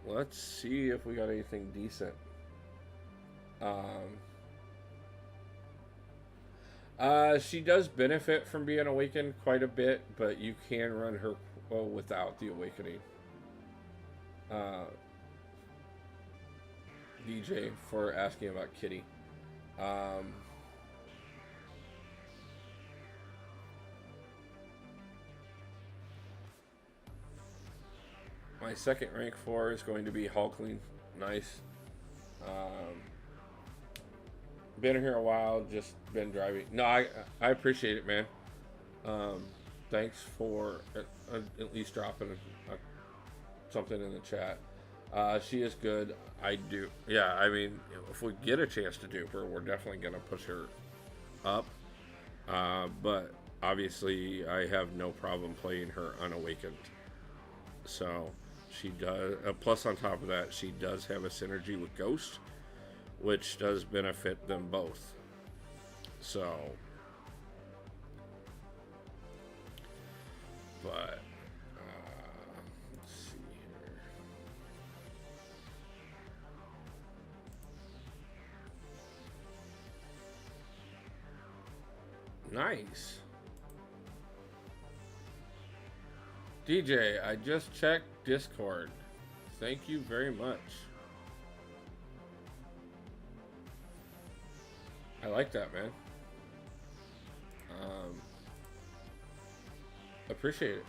let's see if we got anything decent. She does benefit from being awakened quite a bit, but you can run her without the awakening. DJ for asking about Kitty. My second rank 4 is going to be Hulkling. Nice. Been here a while, just been driving. No, I appreciate it, man. Thanks for at least dropping something in the chat. She is good. I do. Yeah, I mean, if we get a chance to dupe her, we're definitely going to push her up. But obviously, I have no problem playing her unawakened. So, she does. Plus, on top of that, she does have a synergy with Ghost, which does benefit them both. So, but let's see here. Nice. DJ, I just checked Discord. Thank you very much. I like that, man. Appreciate it.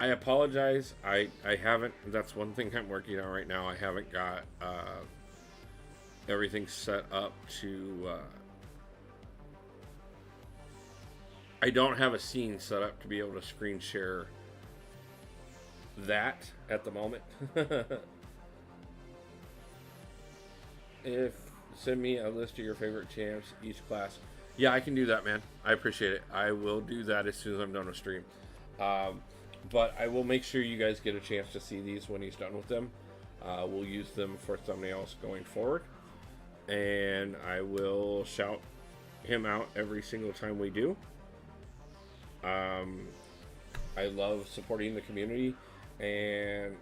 I apologize. I haven't. That's one thing I'm working on right now. I haven't got everything set up to. I don't have a scene set up to be able to screen share that at the moment. If send me a list of your favorite champs each class. Yeah, I can do that, man. I appreciate it. I will do that as soon as I'm done with stream. But I will make sure you guys get a chance to see these when he's done with them. We'll use them for thumbnails going forward. And I will shout him out every single time we do. I love supporting the community. And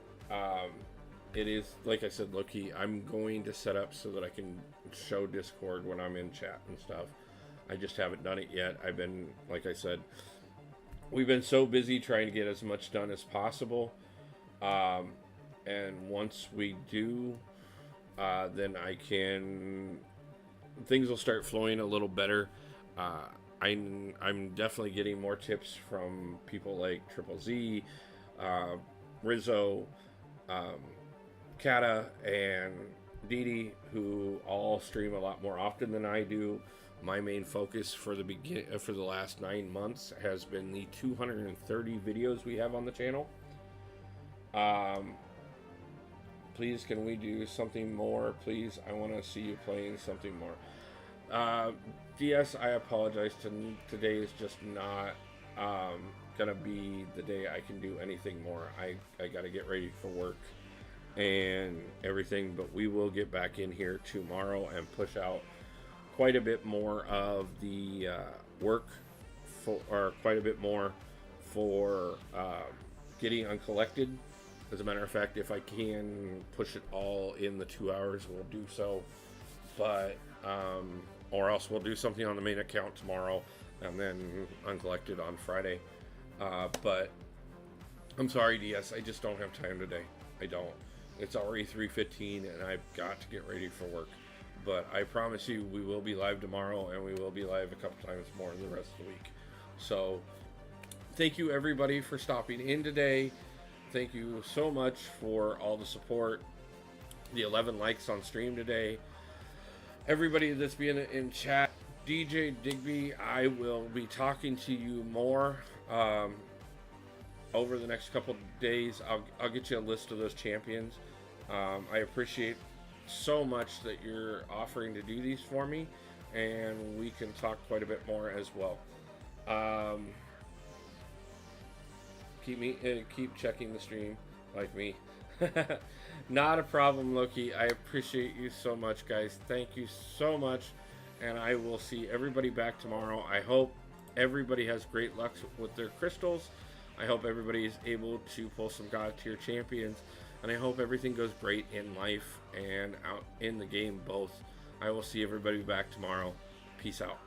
it is, like I said, low-key, I'm going to set up so that I can show Discord when I'm in chat and stuff. I just haven't done it yet. I've been, like I said, we've been so busy trying to get as much done as possible. And once we do, then things will start flowing a little better. I'm definitely getting more tips from people like Triple Z, Rizzo, Kata, and Didi, who all stream a lot more often than I do. My main focus for the last 9 months has been the 230 videos we have on the channel. Please, can we do something more? Please, I want to see you playing something more. DS, I apologize. Today is just not gonna be the day I can do anything more. I gotta get ready for work and everything, but we will get back in here tomorrow and push out quite a bit more of the work or quite a bit more for getting uncollected. As a matter of fact, if I can push it all in the 2 hours, we'll do so. But or else we'll do something on the main account tomorrow and then uncollected on Friday. But I'm sorry, DS, I just don't have time today. I don't. It's already 3:15 and I've got to get ready for work. But I promise you, we will be live tomorrow, and we will be live a couple times more in the rest of the week. So, thank you everybody for stopping in today. Thank you so much for all the support. The 11 likes on stream today. Everybody that's been in chat. DJ Digby, I will be talking to you more over the next couple days. I'll get you a list of those champions. I appreciate so much that you're offering to do these for me, and we can talk quite a bit more as well. Keep checking the stream like me. Not a problem, Loki. I appreciate you so much, guys. Thank you so much, and I will see everybody back tomorrow. I hope everybody has great luck with their crystals. I hope everybody is able to pull some God tier champions. And I hope everything goes great in life and out in the game both. I will see everybody back tomorrow. Peace out.